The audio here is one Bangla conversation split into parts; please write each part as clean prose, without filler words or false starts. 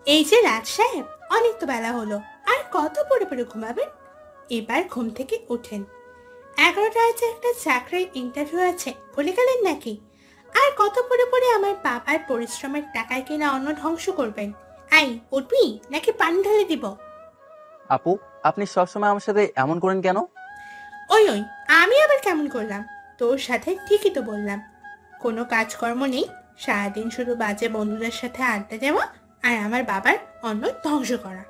এই যে রাজ সাহেব, অনেক তো বেলা হলো, আর কত পড়ে পড়ে ঘুমাবেন? এবার ঘুম থেকে ওঠেন। 11টা আছে, একটা চাকরির ইন্টারভিউ আছে, ভুলে গেলেন নাকি? আর কত পড়ে পড়ে আমার বাবার পরিশ্রমের টাকায় কিনা অন্ন ধ্বংস করবেন? আই, উঠবি নাকি পানি ঢালে দিব? আপু, আপনি সবসময় আমার সাথে এমন করেন কেন? ওই ওই, আমি আবার কেমন করলাম? তোর সাথে ঠিকই তো বললাম। কোনো কাজকর্ম নেই, সারাদিন শুধু বাজে বন্ধুদের সাথে আড্ডা দেওয়া আর আমার বাবার অন্ন ধ্বংস করা।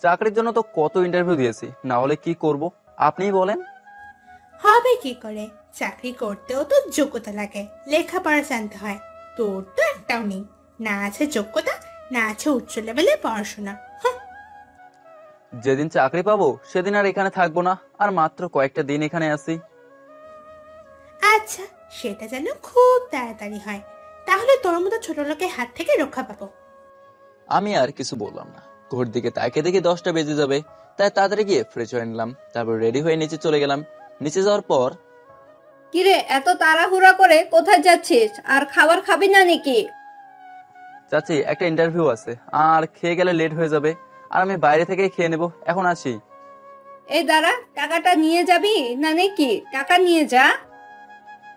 চাকরির জন্য তো কত ইন্টারভিউ দিয়েছি, না হলে কি করব? আপনিই বলেন। হবে কি করে? চাকরি করতেও তো যোগ্যতা লাগে, লেখাপড়া জানতে হয়। তোর তো একটাও নেই, না আছে যোগ্যতা, না আছে উচ্চ লেভেলের পড়াশোনা। হাহ। যেদিন চাকরি পাবো সেদিন আর এখানে থাকবো না, আর মাত্র কয়েকটা দিন এখানে আছি। আচ্ছা, সেটা যেন খুব তাড়াতাড়ি হয়, তাহলে তোর মতো ছোট লোকের হাত থেকে রক্ষা পাবো। আমি আর কিছু বললাম না। ঘর দিকে তাকিয়ে দেখি 10টা বেজে যাবে, তাই তাড়াতাড়ি গিয়ে ফ্রেশ হয়ে নিলাম। তারপর রেডি হয়ে নিচে চলে গেলাম। নিচে যাওয়ার পর, কিরে, এত তাড়াহুড়া করে কোথায় যাচ্ছিস? আর খাবার খাবি না নাকি? চাচি একটা ইন্টারভিউ আছে, আর খেয়ে গেলে লেট হয়ে যাবে, আর আমি বাইরে থেকেই খেয়ে নেব। এখন আসি। এই দাঁড়া, টাকাটা নিয়ে যাবি না নাকি? টাকা নিয়ে যা।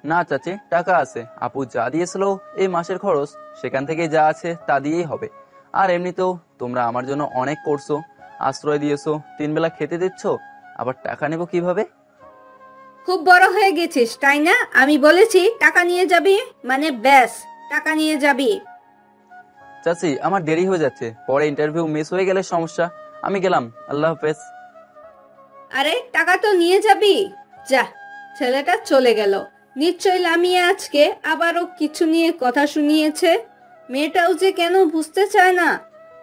না চাচি, টাকা আছে। আপু যা দিয়েছিল এই মাসের খরচ, সেখান থেকে যা আছে তা দিয়েই হবে। আর এমনিতেও তোমরা আমার জন্য অনেক করছো, আশ্রয় দিয়েছো, 3 বেলা খেতে দিচ্ছ, আবার টাকা নেব কিভাবে? খুব বড় হয়ে গেছিস তাই না? আমি বলেছি টাকা নিয়ে যাবি, মানে ব্যাস, টাকা নিয়ে যাবি। চাচি আমার দেরি হয়ে যাচ্ছে, পরে ইন্টারভিউ মিস হয়ে গেলে সমস্যা। আমি গেলাম, আল্লাহ হাফেজ। আরে টাকা তো নিয়ে যাবি। যা। ছেলেটা চলে গেল। নিশ্চয় লামিয়া আজকে আবারও কিছু নিয়ে কথা শুনিয়েছে। মেয়েটাও যে কেন বুঝতে চায় না,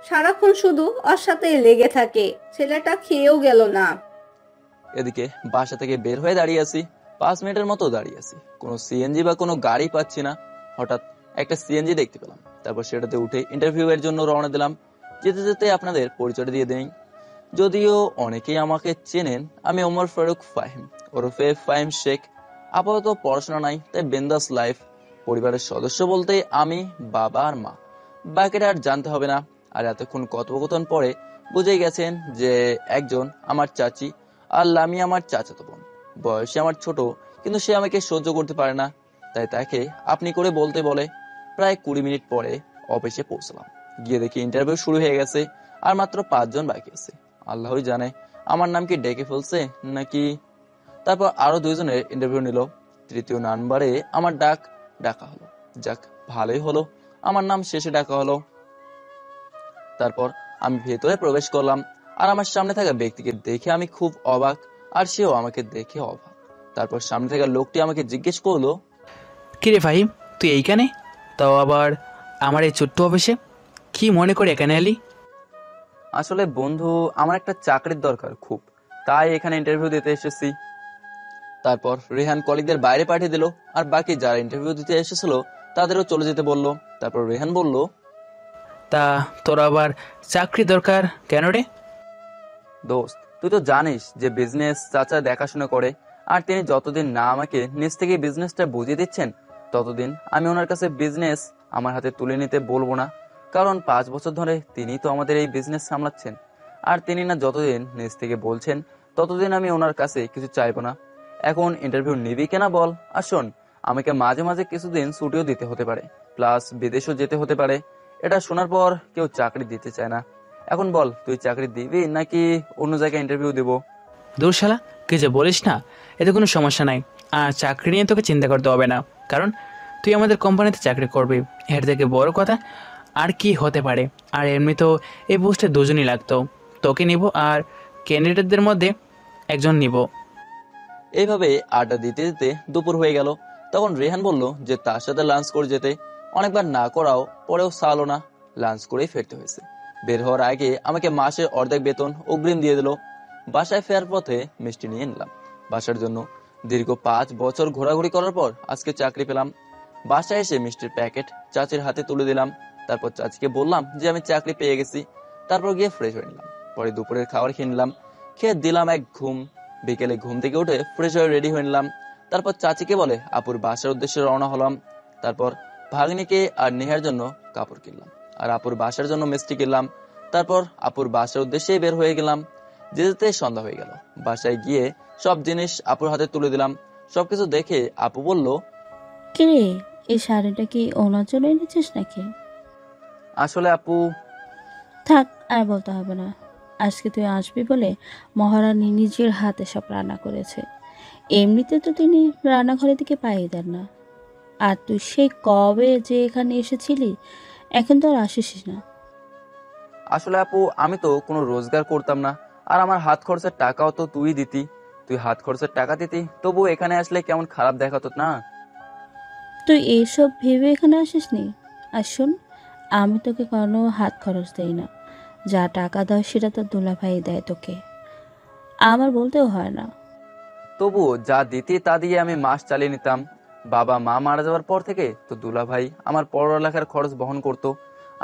সারাক্ষণ শুধু ওর সাথে লেগে থাকে। ছেলেটা খেয়েও গেল না। এদিকে বাসা থেকে বের হয়ে দাঁড়িয়ে আছি, 5 মিনিটের মতো দাঁড়িয়ে আছি, কোনো সিএনজি বা কোনো গাড়ি পাচ্ছি না। হঠাৎ একটা সিএনজি দেখতে পেলাম, তারপর সেটাতে উঠে ইন্টারভিউ এর জন্য রওনা দিলাম। যেতে যেতে আপনাদের পরিচয় দিয়ে দেই। যদিও অনেকেই আমাকে চেনেন, আমি ওমর ফারুক ফাহিম, ওরফে ফাহিম শেখ। আপাতত পড়াশোনা নাই, তাই বিন্দাস লাইফ। পরিবারের সদস্য বলতে আমি, বাবা আর মা, বাকিটা আর জানতে হবে না। আর এতক্ষণ কথোপকথন পরে বুঝেই গেছেন যে একজন আমার চাচি, আর লামি আমার চাচাতো বোন। বয়সে আমার ছোট, কিন্তু সে আমাকে সহ্য করতে পারে না, তাই তাকে আপনি করে বলতে বলে। প্রায় 20 মিনিট পরে অফিসে পৌঁছলাম। গিয়ে দেখি ইন্টারভিউ শুরু হয়ে গেছে, আর মাত্র 5 জন বাকি আছে। আল্লাহই জানে আমার নাম কি ডেকে ফেলছে নাকি। তারপর আরো 2 জনের ইন্টারভিউ নিল। তৃতীয় নাম্বারে আমার ডাকা হলো। যাক, ভালোই হলো, আমার নাম শেষে ডাকা হলো। তারপর আমি ভেতরে প্রবেশ করলাম, আর আমার সামনে থাকা ব্যক্তিকে দেখে আমি খুব অবাক, আর সেও আমাকে দেখে অবাক। তারপর সামনে থাকা লোকটি আমাকে জিজ্ঞেস করলো, কিরে ফাহিম, তুই এইখানে? তাও আবার আমার এই ছোট্ট অফিসে? কি মনে করে এখানে এলি? আসলে বন্ধু, আমার একটা চাকরির দরকার খুব, তাই এখানে ইন্টারভিউ দিতে এসেছি। তারপর রেহান কলিগদের বাইরে পাঠিয়ে দিল, আর বাকি যারা ইন্টারভিউ দিতে এসেছিল তাদেরও চলে যেতে বলল। তারপর রেহান বলল, তা তোর আবার চাকরি দরকার কেন রে? দোস্ত, তুই তো জানিস যে বিজনেস চাচা দেখাশোনা করে, আর তিনি যতদিন না আমাকে নিজ থেকে বিজনেসটা বুঝিয়ে দিচ্ছেন, ততদিন আমি ওনার কাছে বিজনেস আমার হাতে তুলে নিতে বলবো না। কারণ 5 বছর ধরে তিনি তো আমাদের এই বিজনেস সামলাচ্ছেন, আর তিনি না যতদিন নিজ থেকে বলছেন, ততদিন আমি ওনার কাছে কিছু চাইবো না। এখন ইন্টারভিউ নিবি কেনা বল। আর শোন, আমাকে মাঝে মাঝে কিছুদিন ছুটিও দিতে হতে পারে, প্লাস বিদেশও যেতে হতে পারে। এটা শোনার পর কেউ চাকরি দিতে চায় না। এখন বল, তুই চাকরি দিবি নাকি অন্য জায়গায় ইন্টারভিউ দিব? দূর শালা, কি যে বলিস না। এতে কোনো সমস্যা নাই, আর চাকরি নিয়ে তোকে চিন্তা করতে হবে না, কারণ তুই আমাদের কোম্পানিতে চাকরি করবি। এর থেকে বড় কথা আর কি হতে পারে? আর এমনি তো এই পোস্টে 2জনই লাগতো, তোকে নিব আর ক্যান্ডিডেটদের মধ্যে একজন নিব। এইভাবে আড্ডা দিতে দিতে দুপুর হয়ে গেল। তখন রেহান বলল যে তার সাথে লাঞ্চ করে যেতে। অনেকবার না করাও পরেও সালো না, লাঞ্চ করেই ফিরতে হয়েছে। বের হওয়ার আগে আমাকে মাসের অর্ধেক বেতন অগ্রিম দিয়ে দিল। বাসায় ফেরার পথে মিষ্টি নিয়ে নিলাম বাসার জন্য। দীর্ঘ 5 বছর ঘোরাঘুরি করার পর আজকে চাকরি পেলাম। বাসায় এসে মিষ্টির প্যাকেট চাচির হাতে তুলে দিলাম। তারপর চাচিকে বললাম যে আমি চাকরি পেয়ে গেছি। তারপর গিয়ে ফ্রেশ হয়ে নিলাম। পরে দুপুরের খাবার খেয়ে নিলাম। খেয়ে দিলাম এক ঘুম। বিকেলে ঘুম থেকে উঠে ফ্রেশ হয়ে রেডি হয়ে নিলাম। তারপর চাচিকে বলে আপুর বাসার উদ্দেশ্যে রওনা হলাম। তারপর ভাগ্নিকে আর নেহার জন্য কাপড় কিনলাম। আর আপুর বাসার জন্য মিষ্টি কিনলাম। তারপর আপুর বাসার উদ্দেশ্যেই বের হয়ে গেলাম। যেতে সন্ধ্যা হয়ে গেল। বাসায় গিয়ে সব জিনিস আপুর হাতে তুলে দিলাম। সবকিছু দেখে আপু বলল, কিরে, এই শাড়িটা কি ওনার জন্য এনেছিস নাকি? আসলে আপু, থাক, আর বলতে হবে না। আজকে তুই আসবি বলে মহারানী নিজের হাতে সব রান্না করেছে। এমনিতে তো তিনি রান্নাঘরের দিকে পাই দেন না। আর তুই সেই কবে যে এখানে এসেছিলি, এখন তো আর আসিস না। আসলে আপু, আমি তো কোনো রোজগার করতাম না, আর আমার হাত খরচের টাকাও তো তুই দিতি। তুই হাত খরচের টাকা দিতি, তবু এখানে আসলে কেমন খারাপ দেখাতো না। তুই এইসব ভেবে এখানে আসিসনি। আর শোন, আমি তোকে কোনো হাত খরচ দেই না। যা টাকা দাও সেটা তো দুলাভাই দেয় তোকে, আমার বলতেও হয় না। তবু যা দিতি তা দিয়ে আমি মাস চালিয়ে নিতাম। বাবা মা মারা যাওয়ার পর থেকে তো দুলাভাই আমার পড়ালেখার খরচ বহন করতো।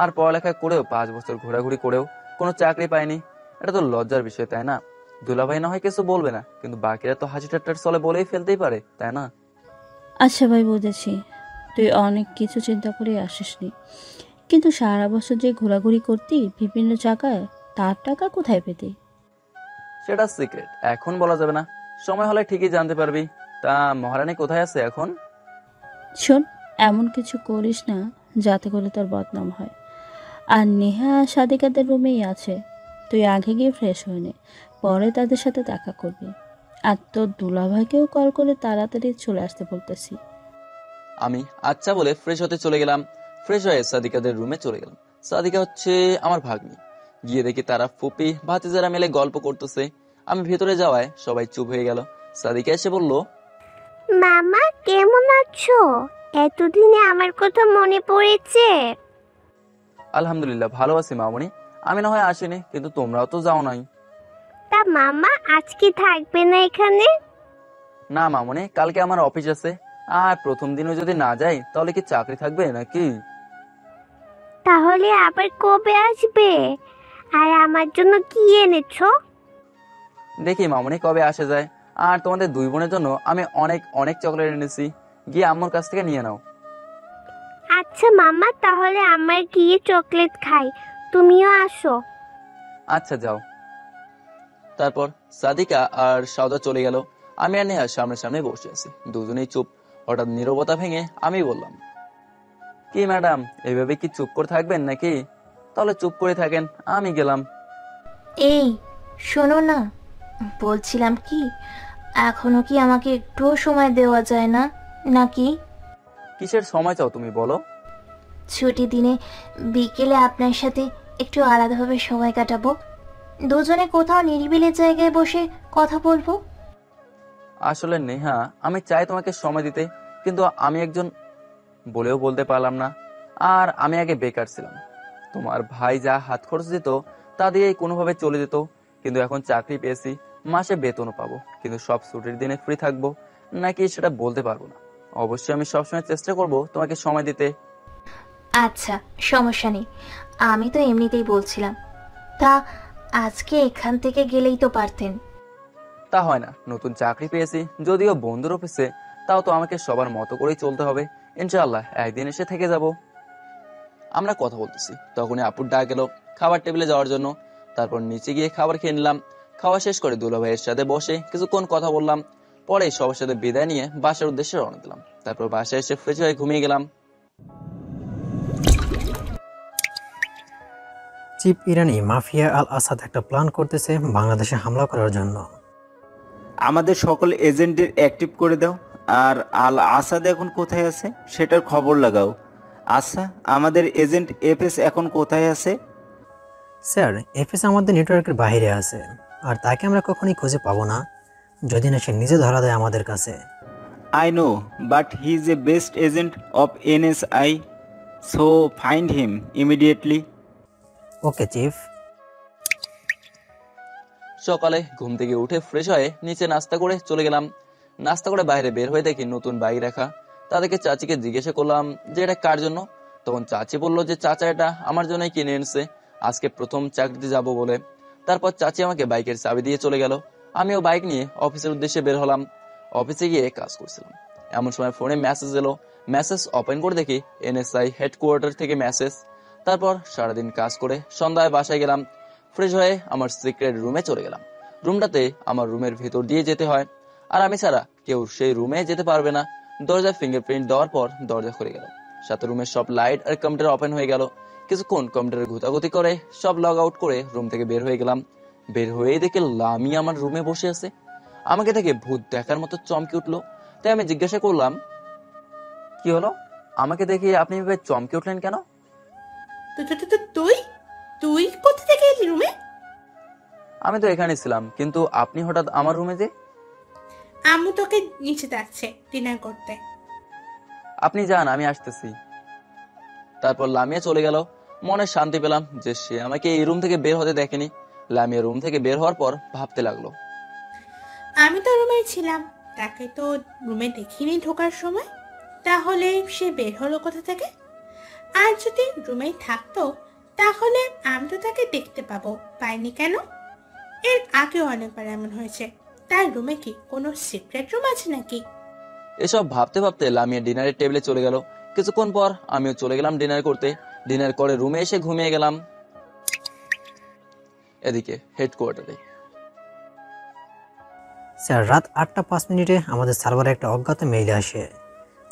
আর পড়ালেখা করেও 5 বছর ঘোরাঘুরি করেও কোনো চাকরি পাইনি। এটা তো লজ্জার বিষয়, তাই না? দুলাভাই না হয় কিছু বলবে না, কিন্তু বাকিরা তো হাসি ঠাট্টার চলে বলেই ফেলতেই পারে, তাই না? আচ্ছা ভাই, বুঝেছি তুই অনেক কিছু চিন্তা করে আসিসনি, কিন্তু সারা বছর যে ঘোরাঘুরি করতি বিভিন্ন জায়গায়, তার টাকা কোথায় পেতি? সেটা সিক্রেট, এখন বলা যাবে না। সময় হলে ঠিকই জানতে পারবি। তা মহারানী কোথায় আছে এখন? শোন, এমন কিছু করিস না যাতে করে তোর বদনাম হয়। আর নেহা আর সাদিকাদের রুমেই আছে। তুই আগে গিয়ে ফ্রেশ হয়ে নে, পরে তাদের সাথে দেখা করবি। আর তোর দুলাভাইকেও কল করে তাড়াতাড়ি চলে আসতে বলতেছি। আমি আচ্ছা বলে ফ্রেশ হতে চলে গেলাম। ফ্রেশ হয়ে সাদিকাদের রুমে চলে গেলাম। সাদিকা হচ্ছে আমার ভাগ্নি। গিয়ে দেখি তারা ফুপি ভাতিজারা মিলে গল্প করতেছে। আমি ভেতরে যাওয়ায় সবাই চুপ হয়ে গেল। সাদিকা এসে বলল, মামা কেমন আছো? এতদিনে আমার কথা মনে পড়েছে। আলহামদুলিল্লাহ ভালো আছি মামনি। আমি না হয় আসিনি, কিন্তু তোমরাও তো যাও নাই। তা মামা আজকে থাকবে না এখানে? না মামনি, কালকে আমার অফিস আছে। আর প্রথম দিনও যদি না যাই তাহলে কি চাকরি থাকবে নাকি? তাহলে আবার কবে আসবে? আর আমার জন্য কি এনেছো? দেখি মামনি কবে আসে যায়। আর তোমাদের 2 বোনের জন্য আমি অনেক অনেক চকলেট এনেছি, গিয়ে আম্মুর কাছ থেকে নিয়ে নাও। আচ্ছা মামা, তাহলে আমার গিয়ে চকলেট খাই, তুমিও আসো। আচ্ছা যাও। তারপর সাদিকা আর সাউদা চলে গেল। আমি আর নেহা সামনে বসে আছি, দুজনেই চুপ। হঠাৎ নীরবতা ভেঙে আমি বললাম, কি ম্যাডাম, এইভাবে কি চুপ করে থাকবেন নাকি? তাহলে চুপ করে থাকেন, আমি গেলাম। এই শোনো না, বলছিলাম কি, এখনো কি আমাকে একটুও সময় দেওয়া যায় না নাকি? কিসের সময় চাও তুমি, বলো। ছুটি দিনে বিকেলে আপনার সাথে একটু আলাদাভাবে সময় কাটাবো, দুজনে কোথাও নিরিবিলি জায়গায় বসে কথা বলবো। আসলে নেহা, আমি চাই তোমাকে সময় দিতে, কিন্তু আমি একজন বলেও বলতে পারলাম না। আর আমি আগে বেকার ছিলাম। তোমার ভাই যা হাত খরচ দিত তা দিয়েই কোনোভাবে চলে যেত। কিন্তু এখন চাকরি পেয়েছি, মাসে বেতনও পাবো, কিন্তু সব ছুটির দিনে ফ্রি থাকবো নাকি সেটা বলতে পারবো না। অবশ্যই আমি সবসময় চেষ্টা করব তোমাকে সময় দিতে। আচ্ছা, সমস্যা নেই, আমি তো এমনিতেই বলছিলাম। তা আজকে এখান থেকে গেলেই তো পারতেন। তা হয় না, নতুন চাকরি পেয়েছি, যদিও বন্ধুর অফিসে, তাও তো আমাকে সবার মতো করেই চলতে হবে। ইনশাআল্লাহ একদিন এসে থেকে যাব। আমরা কথা বলতেছি, তখনই আপুর ডাক গেল খাবার টেবিলে যাওয়ার জন্য। তারপর নিচে গিয়ে খাবার খেয়ে নিলাম। খাওয়া শেষ করে দুলাভাইয়ের সাথে বসে কিছুক্ষণ কথা বললাম। পরে সবার সাথে বিদায় নিয়ে বাসার উদ্দেশ্যে রওনা দিলাম। তারপর বাসায় এসে ফ্রেশ হয়ে ঘুমিয়ে গেলাম। চিফ ইরানি মাফিয়া আল আসাদ একটা প্ল্যান করতেছে বাংলাদেশে হামলা করার জন্য। আমাদের সকল এজেন্টদের অ্যাক্টিভ করে দাও, আর আল আসাদ এখন কোথায় আছে সেটার খবর লাগাও। আচ্ছা, আমাদের এজেন্ট এফএস এখন কোথায় আছে? স্যার, এফএস আমাদের নেটওয়ার্কের বাইরে আছে, আর তাকে আমরা কখনোই খুঁজে পাবো না যদি না সে নিজে ধরা দেয় আমাদের কাছে। I know, but he is a best agent of NSI, so find him immediately. Okay chief. সকালে ঘুম থেকে উঠে ফ্রেশ হয়ে নিচে নাস্তা করে চলে গেলাম। নাস্তা করে বাইরে বের হয়ে দেখি নতুন বাইক রাখা। তাদেরকে চাচিকে জিজ্ঞাসা করলাম যে এটা কার জন্য। তখন চাচি বলল যে চাচা এটা আমার জন্যই কিনে এনেছে, আজকে প্রথম চাকরিতে যাব বলে। তারপর চাচি আমাকে বাইকের চাবি দিয়ে চলে গেল। আমিও বাইক নিয়ে অফিসের উদ্দেশ্যে বের হলাম। অফিসে গিয়ে কাজ করছিলাম, এমন সময় ফোনে মেসেজ এলো। মেসেজ ওপেন করে দেখি এনএসআই হেডকোয়ার্টার থেকে মেসেজ। তারপর সারাদিন কাজ করে সন্ধ্যায় বাসায় গেলাম। ফ্রেশ হয়ে আমার সিক্রেট রুমে চলে গেলাম। রুমটাতে আমার রুমের ভেতর দিয়ে যেতে হয়, আর আমি ছাড়া কেউ সেই রুমে যেতে পারবে না। দরজায় ফিঙ্গারপ্রিন্ট দেওয়ার পর দরজা খুলে গেল, সাথে রুমের সব লাইট আর কম্পিউটার ওপেন হয়ে গেল। কিছুক্ষণ কম্পিউটারে ঘুতাঘুতি করে সব লগ আউট করে রুম থেকে বের হয়ে গেলাম। বের হয়ে দেখে লামিয়া আমার রুমে বসে আছে। আমাকে দেখে ভূত দেখার মতো চমকে উঠলো। তাই আমি জিজ্ঞাসা করলাম, কি হলো? আমাকে দেখে আপনি এভাবে চমকে উঠলেন কেন? তুই তুই কোথা থেকে এলি রুমে? আমি তো এখানে ছিলাম, কিন্তু আপনি হঠাৎ আমার রুমে যে? আম্মু তোকে নিচে ডাকছে ডিনার করতে। আপনি যান, আমি আসতেছি। তারপর লামিয়া চলে গেল। মনে শান্তি পেলাম যে সে আমাকে এই রুম থেকে বের হতে দেখেনি। লামিয়া রুম থেকে বের হওয়ার পর ভাবতে লাগলো, আমি তো রুমে ছিলাম, তাকে তো রুমে দেখিনি ঢোকার সময়, তাহলে সে বের হলো কোথা থেকে? আর যদি রুমে থাকতো তাহলে আমি তো তাকে দেখতে পাইনি কেন? এর আগেও অনেকবার এমন হয়েছে। তার রুমে কি কোনো সিক্রেট রুম আছে নাকি? এসব ভাবতে ভাবতে লামিয়া ডিনারের টেবিলে চলে গেল। কিছুক্ষণ পর আমিও চলে গেলাম ডিনার করতে। ডিনার করে রুমে এসে ঘুমিয়ে গেলাম। এদিকে হেডকোয়ার্টারে স্যার, রাত 8:05 আমাদের সার্ভারে একটা অজ্ঞাত মেইল আসে,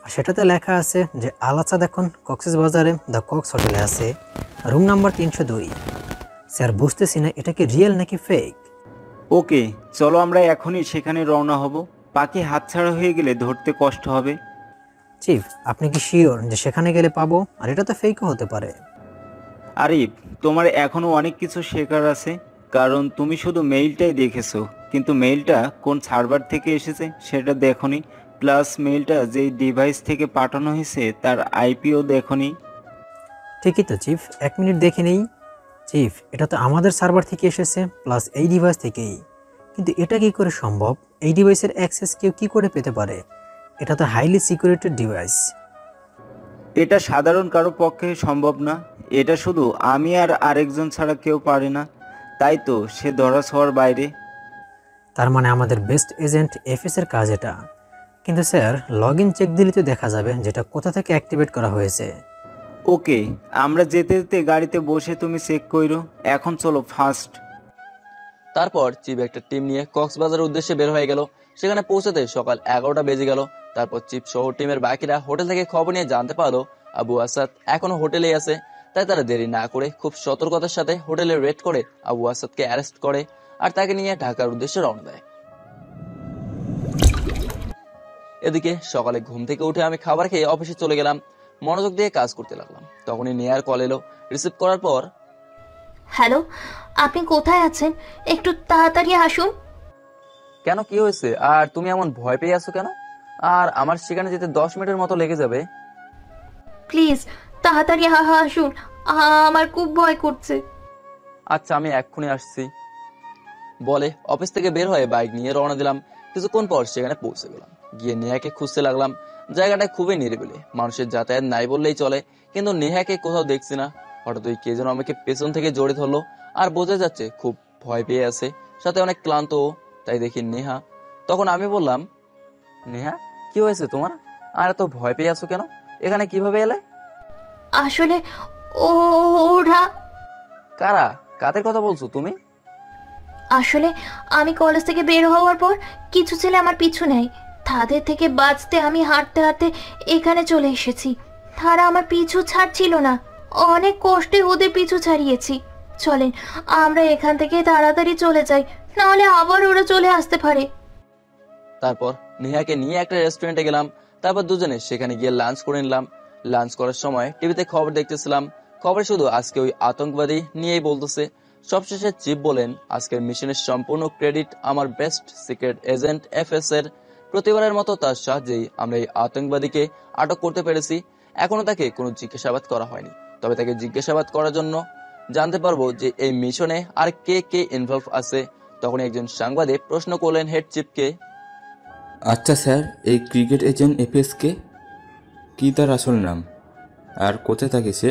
আর সেটাতে লেখা আছে যে আল আসাদ এখন কক্সবাজারে দ্য কক্স হোটেলে আছে, রুম নাম্বার 302। স্যার, বুঝতেছি না এটা কি রিয়েল নাকি ফেক। ওকে, চলো আমরা এখনই সেখানে রওনা হব। পাখি হাতছাড়া হয়ে গেলে ধরতে কষ্ট হবে। চিফ, আপনি কি শিওর যে সেখানে গেলে পাবো? আর এটা তো ফেকও হতে পারে। আরিফ, তোমার এখনো অনেক কিছু শেখার আছে, কারণ তুমি শুধু মেইলটাই দেখেছো, কিন্তু মেইলটা কোন সার্ভার থেকে এসেছে সেটা দেখোনি। প্লাস মেইলটা যেই ডিভাইস থেকে পাঠানো হয়েছে তার আইপিও দেখোনি। ঠিকই তো চিফ, 1 মিনিট দেখে নেই। চিফ, এটা তো আমাদের সার্ভার থেকে এসেছে, প্লাস এই ডিভাইস থেকেই। কিন্তু এটা কি করে সম্ভব? এই ডিভাইসের অ্যাক্সেস কেউ কি করে পেতে পারে? এটা তো হাইলি সিকিউরেটেড ডিভাইস। এটা সাধারণ কারো পক্ষে সম্ভব না। এটা শুধু আমি আর আরেকজন ছাড়া কেউ পারে না, তাই তো সে ধরা ছোঁয়ার বাইরে। তার মানে আমাদের বেস্ট এজেন্ট এফএস এর কাজ এটা। কিন্তু স্যার, লগ ইন চেক দিলে তো দেখা যাবে যেটা কোথা থেকে অ্যাক্টিভেট করা হয়েছে। ওকে, আমরা যেতে যেতে গাড়িতে বসে তুমি চেক করো। এখন চলো ফাস্ট। তারপর চিফ একটা টিম নিয়ে কক্সবাজারের উদ্দেশ্যে বের হয়ে গেল। সেখানে পৌঁছাতে সকাল 11টা বেজে গেল। তারপর চিফ সহ টিমের বাকিরা হোটেল থেকে খবর নিয়ে জানতে পারলো আবু আসাদ এখনো হোটেলেই আছে। তাই তারা দেরি না করে খুব সতর্কতার সাথে হোটেলে রেড করে আবু আসাদকে অ্যারেস্ট করে আর তাকে নিয়ে ঢাকার উদ্দেশ্যে রওনা দেয়। এদিকে সকালে ঘুম থেকে উঠে আমি খাবার খেয়ে অফিসে চলে গেলাম। মনোযোগ দিয়ে কাজ করতে লাগলাম। তখনই নেহার কল এলো। রিসিভ করার পর, হ্যালো, আপনি কোথায় আছেন? একটু তাড়াতাড়ি আসুন। কেন, কি হয়েছে? আর তুমি এমন ভয় পেয়ে আছো কেন? আর আমার সেখানে যেতে 10 মিনিটের মতো লেগে যাবে। প্লিজ তাড়াতাড়ি আসুন, আমার খুব ভয় করছে। আচ্ছা, আমি এক্ষুনি আসছি বলে অফিস থেকে বের হয়ে বাইক নিয়ে রওনা দিলাম। কিছুক্ষণ পর সেখানে পৌঁছে গেলাম। গিয়ে নেহাকে খুঁজতে লাগলাম। জায়গাটা খুবই নিরিবিলি, মানুষের যাতায়াত নাই বললেই চলে, কিন্তু নেহাকে কোথাও দেখছি না। হঠাৎ ওই কে যেন আমাকে পেছন থেকে জড়িয়ে ধরলো, আর বোঝা যাচ্ছে খুব ভয় পেয়ে আছে, সাথে অনেক ক্লান্ত। তাই দেখি নেহা। তখন আমি বললাম, নেহা, কি হয়েছে তোমার? আর এত ভয় পেয়ে আছো কেন? এখানে কিভাবে এলে? আসলে ওরা। কারা? কাদের কথা বলছো তুমি? আসলে আমি কলেজ থেকে বের হওয়ার পর কিছু ছেলে আমার পিছু নেয়। তাদের থেকে বাঁচতে আমি হাঁটতে হাঁটতে এখানে চলে এসেছি। তারা আমার পিছু ছাড়ছিল না, অনেক কষ্টে ওদের পিছু ছাড়িয়েছি। চলেন আমরা এখান থেকে তাড়াতাড়ি চলে যাই, নাহলে আবার ওরা চলে আসতে পারে। তারপর নেহাকে নিয়ে একটা রেস্টুরেন্টে গেলাম। তারপর দুজনে সেখানে গিয়ে লাঞ্চ করে নিলাম। লাঞ্চ করার সময় টিভিতে খবর দেখতেছিলাম। খবরে শুধু আজকে ওই আতঙ্কবাদী নিয়েই বলতেছে। সবশেষে চিফ বলেন, আজকের মিশনের সম্পূর্ণ ক্রেডিট আমার বেস্ট সিক্রেট এজেন্ট এফএস এর। প্রতিবারের মতো তার সাহায্যেই আমরা এই আতঙ্কবাদীকে আটক করতে পেরেছি। এখনো তাকে কোনো জিজ্ঞাসাবাদ করা হয়নি, তবে তাকে জিজ্ঞাসাবাদ করার জন্য জানতে পারবো যে এই মিশনে আর কে কে ইনভলভ আছে। তখন একজন সাংবাদিক প্রশ্ন করলেন হেড চিফকে, আচ্ছা স্যার, এই ক্রিকেট এজেন্ট এফএস কে? কি তার আসল নাম? আর কোথায় থাকে সে?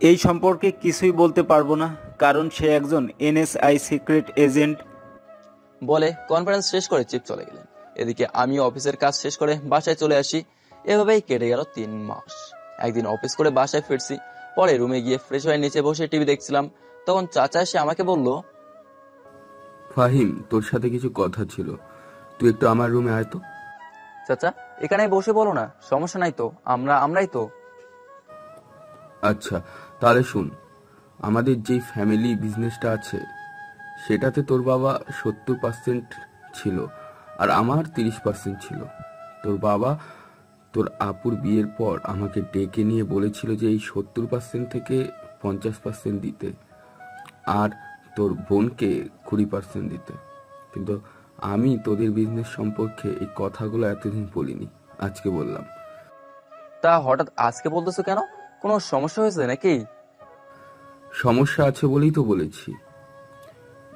এই সম্পর্কে কিছুই বলতে পারবো না, কারণ সে একজন এনএসআই সিক্রেট এজেন্ট। বলে কনফারেন্স শেষ করে চিফ চলে গেলেন। এদিকে আমি অফিসের কাজ শেষ করে বাসায় চলে আসি। এভাবেই কেটে গেল 3 মাস। একদিন অফিস করে বাসায় ফিরছি। পরে রুমে গিয়ে ফ্রেশ হয়ে নিচে বসে টিভি দেখছিলাম, তখন চাচা এসে আমাকে বলল, ফাহিম, তোর সাথে কিছু কথা ছিল, তুই একটু আমার রুমে আয় তো। চাচা এখানে বসে বলো না, সমস্যা নাই তো, আমরাই তো। আচ্ছা তাহলে শুন, আমাদের যেই ফ্যামিলি বিজনেসটা আছে সেটাতে তোর বাবা 70% ছিল আর আমার 30% ছিল। তোর বাবা তোর আপুর বিয়ের পর আমাকে ডেকে নিয়ে বলেছিল যে এই 70% থেকে 50% দিতে আর তোর বোনকে 20% দিতে, কিন্তু আমি তোদের বিজনেস সম্পর্কে এই কথাগুলো এতদিন বলিনি, আজকে বললাম। তা হঠাৎ আজকে বলতেছো কেন? কোনো সমস্যা হয়েছে নাকি? সমস্যা আছে বলেই তো বলেছি।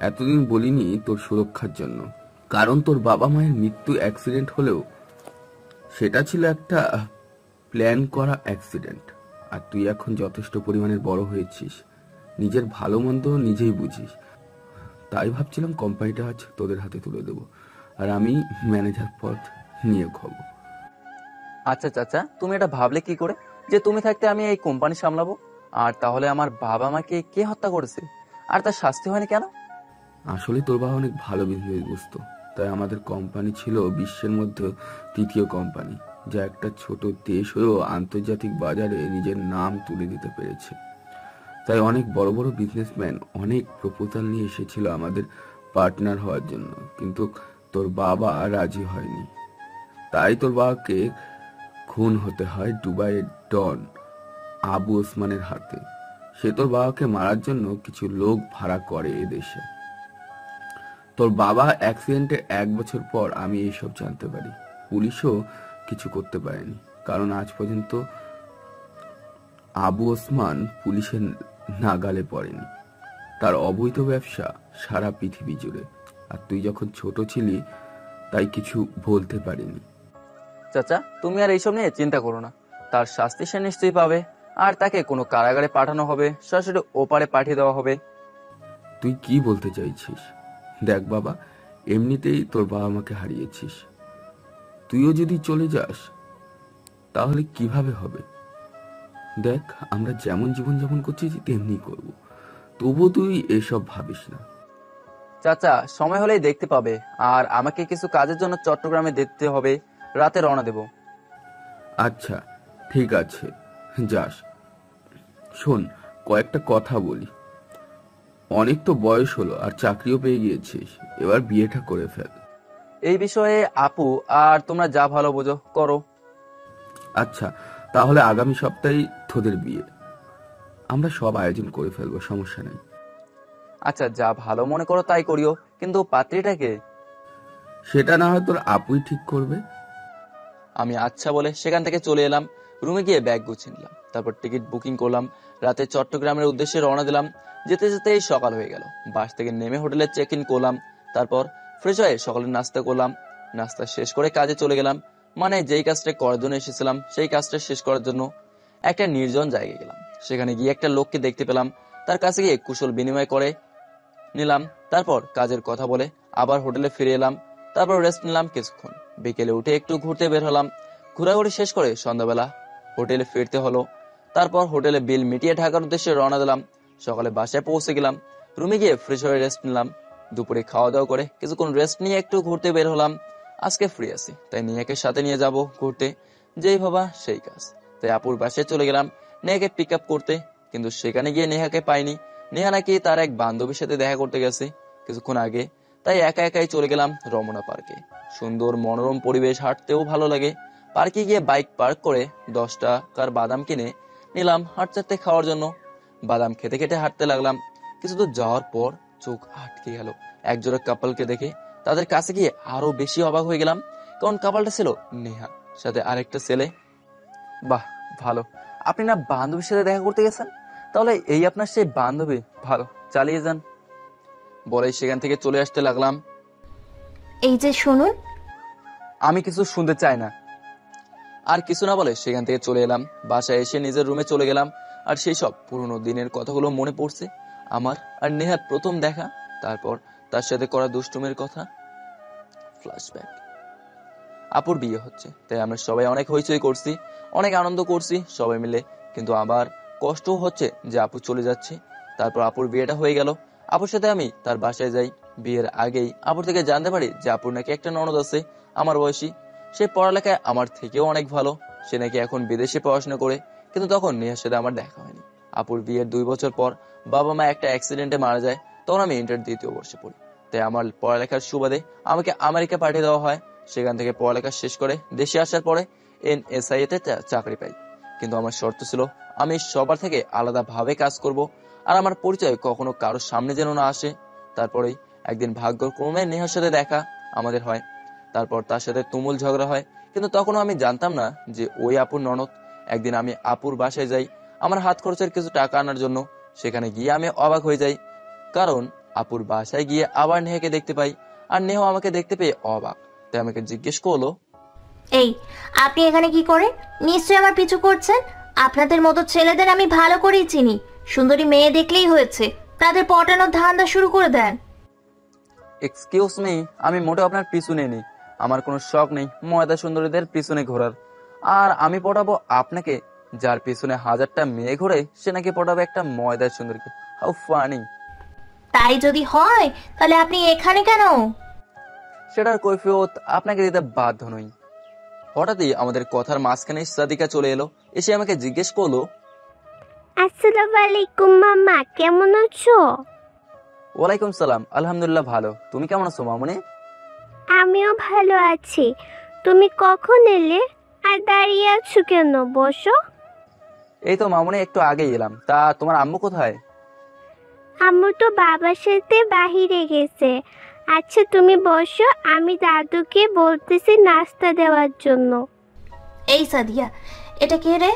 এতদিন বলিনি তোর সুরক্ষার জন্য, কারণ তোর বাবা মায়ের মৃত্যু অ্যাক্সিডেন্ট হলেও সেটা ছিল একটা প্ল্যান করা অ্যাক্সিডেন্ট। আর তুই এখন যথেষ্ট পরিমাণের বড় হয়েছিস, নিজের ভালো মন্দ নিজেই বুঝিস, তাই ভাবছিলাম কোম্পানিটা আজ তোদের হাতে তুলে দেব আর আমি ম্যানেজার পদ নিয়ে খাবো। আচ্ছা চাচা, তুমি এটা ভাবলে কি করে যে তুমি থাকতে আমি এই কোম্পানি সামলাবো? আর তাহলে আমার বাবা মাকে কে হত্যা করেছে আর তার শাস্তি হয়নি কেন? আসলে তোর বাবা অনেক ভালো বিজনেস বুঝতো, তাই আমাদের কোম্পানি ছিল বিশ্বের মধ্যে 3য় কোম্পানি, যা একটা ছোট দেশ হয়েও আন্তর্জাতিক বাজারে নিজের নাম তুলে দিতে পেরেছে। তাই অনেক বড় বড় বিজনেসম্যান অনেক প্রপোজাল নিয়ে এসেছিল আমাদের পার্টনার হওয়ার জন্য, কিন্তু তোর বাবা রাজি হয়নি। তাই তোর বাবাকে খুন হতে হয় দুবাইয়ের ডন আবু ওসমানের হাতে। সে তোর বাবাকে মারার জন্য কিছু লোক ভাড়া করে এদেশে। তোর বাবা অ্যাক্সিডেন্টের 1 বছর পর আমি এইসব জানতে পারি। পুলিশও কিছু করতে পারেনি, কারণ আজ পর্যন্ত আবু ওসমান পুলিশের নাগালে পড়েনি। তার অবৈধ ব্যবসা সারা পৃথিবী জুড়ে, আর তুই যখন ছোট ছিলি তাই কিছু বলতে পারিনি। চাচা তুমি আর এইসব নিয়ে চিন্তা করো না, তার শাস্তি সে নিশ্চয়ই পাবে, আর তাকে কোনো কারাগারে পাঠানো হবে, সরাসরি ওপারে পাঠিয়ে দেওয়া হবে। তুই কি বলতে চাইছিস? দেখ বাবা, এমনিতেই তোর বাবা মাকে হারিয়েছিস, তুইও যদি চলে যাস তাহলে কিভাবে হবে? দেখ, আমরা যেমন জীবনযাপন করছি তেমনি করব, তবু তুই এসব ভাবিস না। চাচা সময় হলেই দেখতে পাবে, আর আমাকে কিছু কাজের জন্য চট্টগ্রামে দেখতে হবে, রাতে রওনা দেব। আচ্ছা ঠিক আছে, যাস। শোন, কয়েকটা কথা বলি। অনেক তো বয়স হলো আর চাকরিও পেয়ে গিয়েছিস, এবার বিয়েটা করে ফেল। এই বিষয়ে আপু আর তোমরা যা ভালো বোঝো করো। আচ্ছা তাহলে আগামী সপ্তাহে তোদের বিয়ে, আমরা সব আয়োজন করে ফেলবো, সমস্যা নেই। আচ্ছা যা ভালো মনে করো তাই করিও, কিন্তু পাত্রীটাকে? সেটা না হয় তোর আপুই ঠিক করবে। আমি আচ্ছা বলে সেখান থেকে চলে এলাম। রুমে গিয়ে ব্যাগ গুছিয়ে নিলাম, তারপর টিকিট বুকিং করলাম, রাতে চট্টগ্রামের উদ্দেশ্যে রওনা দিলাম। যেতে যেতেই সকাল হয়ে গেল। বাস থেকে নেমে হোটেলে চেক ইন করলাম, তারপর ফ্রেশ হয়ে সকালে নাস্তা করলাম। নাস্তা শেষ করে কাজে চলে গেলাম, মানে যেই কাজটা করার জন্য এসেছিলাম সেই কাজটা শেষ করার জন্য। একটা নির্জন জায়গায় গেলাম, সেখানে গিয়ে একটা লোককে দেখতে পেলাম, তার কাছে গিয়ে কুশল বিনিময় করে নিলাম, তারপর কাজের কথা বলে আবার হোটেলে ফিরে এলাম, তারপর রেস্ট নিলাম কিছুক্ষণ। বিকেলে উঠে একটু ঘুরতে বের হলাম, ঘোরাঘুরি শেষ করে সন্ধ্যাবেলা হোটেলে ফিরতে হলো। তারপর হোটেলে বিল মিটিয়ে ঢাকার উদ্দেশ্যে রওনা দিলাম। সকালে বাসায় পৌঁছে গেলাম, রুমে গিয়ে ফ্রেশ হয়ে রেস্ট নিলাম। দুপুরে খাওয়া দাওয়া করে কিছুক্ষণ রেস্ট নিয়ে একটু ঘুরতে বের হলাম। আজকে ফ্রি আছি, তাই নেহাকে সাথে নিয়ে যাব ঘুরতে, যেই ভাবা সেই কাজ। তাই আপুর বাসায় চলে গেলাম নেহাকে পিক আপ করতে, কিন্তু সেখানে গিয়ে নেহাকে পাইনি। নেহা নাকি তার এক বান্ধবীর সাথে দেখা করতে গেছে কিছুক্ষণ আগে, তাই একা একাই চলে গেলাম রমনা পার্কে। সুন্দর মনোরম পরিবেশ, হাঁটতেও ভালো লাগে। পার্কে গিয়ে বাইক পার্ক করে 10 টাকার বাদাম কিনে নিলাম হাঁটতে খাওয়ার জন্য। বাদাম খেতে খেতে হাঁটতে লাগলাম। কিছু দূর যাওয়ার পর চোখ আটকে গেল একজোড়া কাপলকে দেখে। তাদের কাছে গিয়ে আরো বেশি অবাক হয়ে গেলাম, কারণ কাপলটা ছিল নেহা সাথে আরেকটা ছেলে। বাহ ভালো, আপনি না বান্ধবীর সাথে দেখা করতে গেছেন? তাহলে এই আপনার সেই বান্ধবী, ভালো, চালিয়ে যান বলে সেখান থেকে চলে আসতে লাগলাম। এই যে শুনুন। আমি কিছু শুনতে চাই না। আর কিছু না বলে সেখান থেকে চলে এলাম। বাসায় এসে নিজের রুমে চলে গেলাম, আর সেই সব পুরোনো দিনের কথাগুলো মনে পড়ছে। আমার আর নেহার প্রথম দেখা, তারপর তার সাথে করা দুষ্টুমের কথা, ফ্ল্যাশব্যাক। আপুর বিয়ে হচ্ছে, তাই আমরা সবাই অনেক হইচই করছি, অনেক আনন্দ করছি সবাই মিলে, কিন্তু আবার কষ্টও হচ্ছে যে আপু চলে যাচ্ছে। তারপর আপুর বিয়েটা হয়ে গেল। আপুর সাথে আমি তার বাসায় যাই। বিয়ের আগেই আপুর থেকে জানতে পারি যে আপুর নাকি একটা ননদ আছে আমার বয়সী। সে পড়ালেখায় আমার থেকেও অনেক ভালো। সে নাকি এখন বিদেশে পড়াশোনা করে। কিন্তু তখন নেহার সাথে আমার দেখা হয়নি। আপুর বিয়ের 2 বছর পর বাবা মা একটা অ্যাক্সিডেন্টে মারা যায়। তখন আমি ইন্টার 2য় বর্ষে পড়ি। তাই আমার পড়ালেখার সুবাদে আমাকে আমেরিকা পাঠিয়ে দেওয়া হয়। সেখান থেকে পড়ালেখা শেষ করে দেশে আসার পরে NSI তে চাকরি পাই। কিন্তু আমার শর্ত ছিল আমি সবার থেকে আলাদাভাবে কাজ করব, আর আমার পরিচয় কখনো কারোর সামনে যেন না আসে। তারপরেই একদিন ভাগ্যক্রমে নেহার সাথে দেখা আমাদের হয়। তারপর তার সাথে তুমুল ঝগড়া হয়। কিন্তু তখনও আমি জানতাম না যে ওই আপুর ননদ। একদিন আমি আপুর বাসায় যাই আমার হাত খরচের কিছু টাকা আনার জন্য। সেখানে গিয়ে আমি অবাক হয়ে যাই, কারণ আপুর বাসায় গিয়ে আবার নেহাকে দেখতে পাই, আর নেহ আমাকে দেখতে পেয়ে অবাক। তাই আমাকে জিজ্ঞেস করলো, এই আপনি এখানে কি করেন? নিশ্চয়ই আমার পিছু করছেন। আপনাদের মতো ছেলেদের আমি ভালো করেই চিনি। সুন্দরী মেয়ে দেখলেই হয়েছে, তাদের পটানোর ধান্দা শুরু করে দেন। এক্সকিউজ মি, আমি মোটেও আপনার পিছনে নেই। আমার কোনো শখ নেই ময়দা সুন্দরীদের পিছনে ঘোরার। আর আমি পটাবো আপনাকে, যার পিছনে 1000টা মেয়ে ঘোরে, সে নাকি পটাবে একটা ময়দা সুন্দরীকে। How funny. তাই যদি হয় তাহলে আপনি এখানে কেন? সেটার কৈফিয়ত আপনাকে দিতে বাধ্য নই। হঠাৎই আমাদের কথার মাঝখানে সাদিকা চলে এলো। এসে আমাকে জিজ্ঞেস করলো, আসসালামু আলাইকুম মামা, কেমন আছো? ওয়ালাইকুম সালাম, আলহামদুলিল্লাহ ভালো। তুমি কেমন আছো মামুনি? আমিও ভালো আছি। তুমি কখন এলে? আর দাঁড়িয়ে আছো কেন? বসো। এই তো মামুনি, একটু আগেই এলাম। তা তোমার আম্মু কোথায়? আম্মু তো বাবার সাথে বাহিরে গেছে। আচ্ছা তুমি বসো, আমি দাদুকে বলতেছি নাস্তা দেওয়ার জন্য। এই সাদিয়া, এটা কে রে?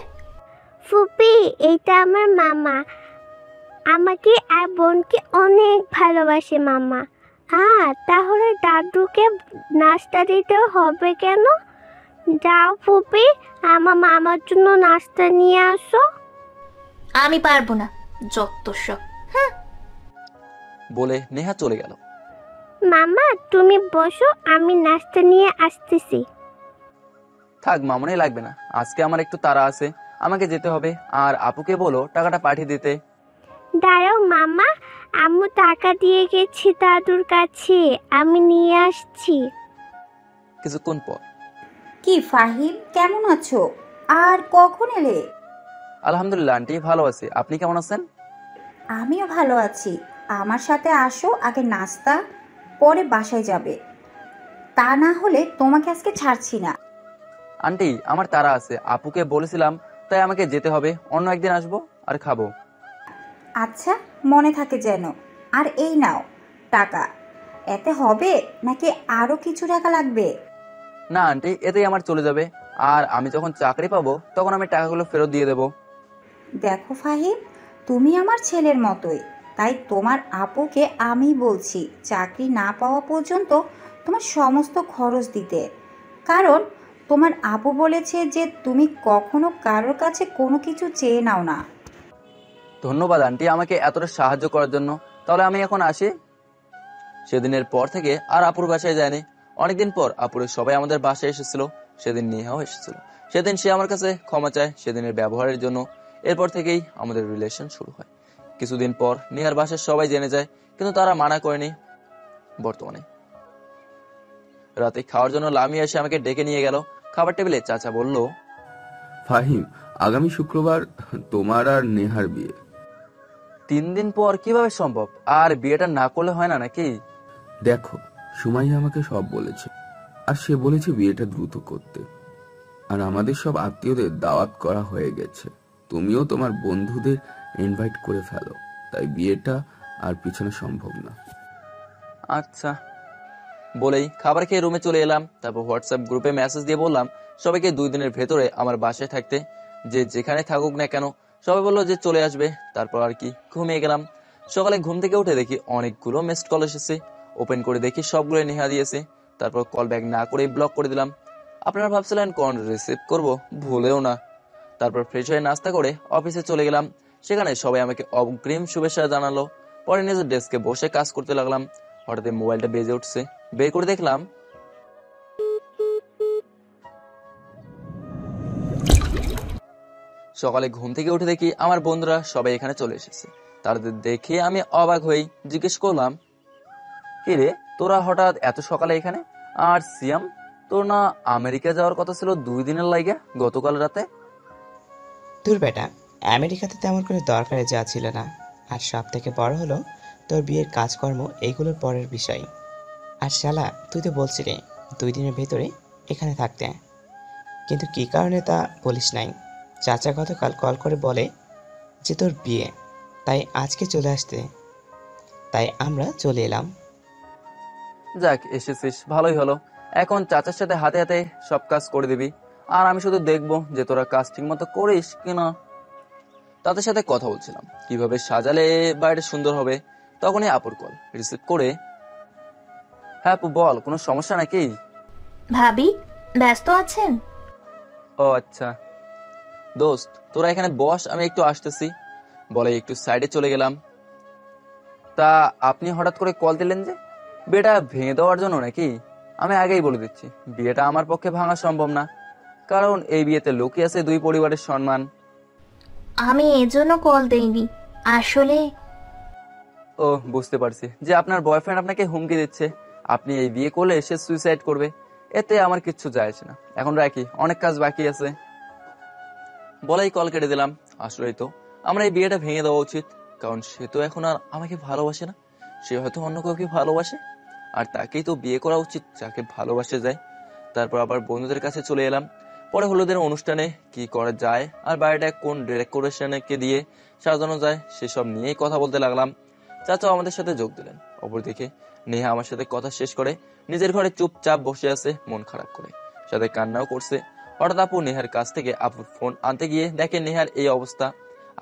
ফুপি, এইটা আমার মামা। আমাকে আর বোনকে অনেক ভালোবাসে মামা। তাহলে দাদুকে নাস্তা দিতে হবে কেন? যাও ফুপি, আমার মামার জন্য নাস্তা নিয়ে আসো। আমি পারবো না, যত সব। বলে নেহা চলে গেল। মামা তুমি বসো, আমি নাস্তা নিয়ে আসতেছি। থাক মামুনি, লাগবে না। আজকে আমার একটু তাড়া আছে, আমাকে যেতে হবে। আর আপুকে বলো টাকাটা পাঠিয়ে দিতে। দাঁড়াও মামা, আম্মু টাকা দিয়ে গেছি দাদুর কাছে, আমি নিয়ে আসছি। কিছুক্ষণ পর। কি ফাহিম, কেমন আছো? আর কখন এলে? আলহামদুলিল্লাহ আন্টি, ভালো আছি। আপনি কেমন আছেন? আমিও ভালো আছি। আমার সাথে আসো, আগে নাস্তা, পরে বাসায় যাবে। তা না হলে তোমাকে আজকে ছাড়ছি না। আন্টি আমার তাড়া আছে, আপুকে বলেছিলাম, তাই আমাকে যেতে হবে। অন্য একদিন আসবো আর খাবো। আচ্ছা, মনে থাকে যেন। আর এই নাও টাকা। এতে হবে নাকি আরো কিছু টাকা লাগবে? না আন্টি, এতেই আমার চলে যাবে। আর আমি যখন চাকরি পাবো তখন আমি টাকাগুলো ফেরত দিয়ে দেবো। দেখো ফাহিম, তুমি আমার ছেলের মতোই, তাই তোমার আপুকে আমি বলছি চাকরি না পাওয়া পর্যন্ত তোমার সমস্ত খরচ দিতে। কারণ তোমার আপু বলেছে যে তুমি কখনো কারোর কাছে কোনো কিছু চেয়ে নাও না। ধন্যবাদ আন্টি আমাকে এতটা সাহায্য করার জন্য। তাহলে আমি এখন আসি। সেদিনের পর থেকে আর আপুর বাসায় যায়নি। অনেকদিন পর আপুরের সবাই আমাদের বাসায় এসেছিল। সেদিন নেহাও এসেছিল। সেদিন সে আমার কাছে ক্ষমা চায় সেদিনের ব্যবহারের জন্য। এরপর থেকেই আমাদের রিলেশন শুরু হয়। কিছুদিন পর নেহার বাসায় সবাই জেনে যায়, কিন্তু তারা মানা করেনি। বর্তমানে রাতে খাওয়ার জন্য লামিয়া এসে আমাকে ডেকে নিয়ে গেল। খাবার টেবিলে চাচা বলল, ফাহিম, আগামী শুক্রবার তোমার আর নেহার বিয়ে। 3 দিন পর কিভাবে সম্ভব? আর বিয়েটা না করলে হয় না নাকি? দেখো, সুমাইয়া আমাকে সব বলেছে, আর সে বলেছে বিয়েটা দ্রুত করতে। আর আমাদের সব আত্মীয়দের দাওয়াত করা হয়ে গেছে। তুমিও তোমার বন্ধুদের ইনভাইট করে ফেলো, তাই বিয়েটা আর পিছনে সম্ভব না। আচ্ছা বলেই খাবার খেয়ে রুমে চলে এলাম। তারপর হোয়াটসঅ্যাপ গ্রুপে মেসেজ দিয়ে বললাম সবাইকে 2 দিনের ভেতরে আমার বাসায় থাকতে, যে যেখানে থাকুক না কেন। সবাই বললো যে চলে আসবে। তারপর আর কি ঘুমিয়ে গেলাম। সকালে ঘুম থেকে উঠে দেখি অনেকগুলো মিসড কল এসেছে। ওপেন করে দেখি সবগুলো নেহা দিয়েছে। তারপর কল ব্যাক না করে ব্লক করে দিলাম। আপনারা ভাবছিলেন কল রিসিভ করবো, ভুলেও না। তারপর ফ্রেশ হয়ে নাস্তা করে অফিসে চলে গেলাম। সেখানে সবাই আমাকে অগ্রিম শুভেচ্ছা জানালো। পরে নিজের ডেস্কে বসে কাজ করতে লাগলাম। হঠাৎ মোবাইলটা বেজে উঠছে। বের করে দেখলাম সকালে ঘুম থেকে উঠে দেখি আমার বন্ধুরা সবাই এখানে চলে এসেছে। তাদের দেখে আমি অবাক হয়ে জিজ্ঞেস করলাম, কি রে তোরা হঠাৎ এত সকালে এখানে? আর সিয়াম, তোর না আমেরিকা যাওয়ার কথা ছিল 2 দিনের লাইগা গতকাল রাতে? তোর বেটা, আমেরিকাতে তেমন কোনো দরকারে যাওয়া ছিল না। আর সব থেকে বড় হলো তোর বিয়ের কাজকর্ম, এইগুলোর পরের বিষয়। আর শালা, তুই তো বলছিলি 2 দিনের ভেতরে এখানে থাকতে, কিন্তু কী কারণে তা বলিস নাই। চাচা গতকাল কল করে বলে যে তোর বিয়ে, তাই আজকে চলে আসতে, তাই আমরা চলে এলাম। যাক, এসেছিস ভালোই হলো। এখন চাচার সাথে হাতে হাতে সব কাজ করে দিবি, আর আমি শুধু দেখবো যে তোরা কাজ ঠিক মতো করিস কিনা। তাদের সাথে কথা বলছিলাম কিভাবে সাজালে বাইরে সুন্দর হবে, তখনই আপুর কল রিসিভ করে, হ্যাঁ আপু বল, কোনো সমস্যা নাকি? ভাবি ব্যস্ত আছেন? ও আচ্ছা দোস্ত, তোরা এখানে বস, আমি একটু আসতেছি বলে একটু সাইডে চলে গেলাম। তা আপনি হঠাৎ করে কল দিলেন যে? বিয়েটা ভেঙে দেওয়ার জন্য নাকি? আমি আগেই বলে দিচ্ছি, বিয়েটা আমার পক্ষে ভাঙা সম্ভব না, কারণ এই বিয়েতে লুকিয়ে আছে 2 পরিবারের সম্মান। আমি এজন্য কল দেইনি, আসলে ও বুঝতে পারছি যে আপনার বয়ফ্রেন্ড আপনাকে হুমকি দিচ্ছে, আপনি এই বিয়ে করলে সে সুইসাইড করবে। এতে আমার কিচ্ছু যায় আসে না, এখন রাখি, অনেক কাজ বাকি আছে বলেই কল কেটে দিলাম। আসলেই তো আমার এই বিয়েটা ভেঙে দেওয়া উচিত, কারণ সে তো এখন আর আমাকে ভালোবাসে না, সে হয়তো অন্য কাউকে ভালোবাসে, আর তাকেই তো বিয়ে করা উচিত যাকে ভালোবাসে যায়। তারপর আবার বন্ধুদের কাছে চলে এলাম। পরে হলুদের অনুষ্ঠানে কি করা যায় আর বাড়িটা কোন ডেকোরেশনকে দিয়ে সাজানো যায় সেসব নিয়েই কথা বলতে লাগলাম। চাচাও আমাদের সাথে যোগ দিলেন। অপরদিকে নেহা আমার সাথে কথা শেষ করে নিজের ঘরে চুপচাপ বসে আছে, মন খারাপ করে, সাথে কান্নাও করছে। হঠাৎ আপু নেহার কাছ থেকে আপুর ফোন আনতে গিয়ে দেখে নেহার এই অবস্থা।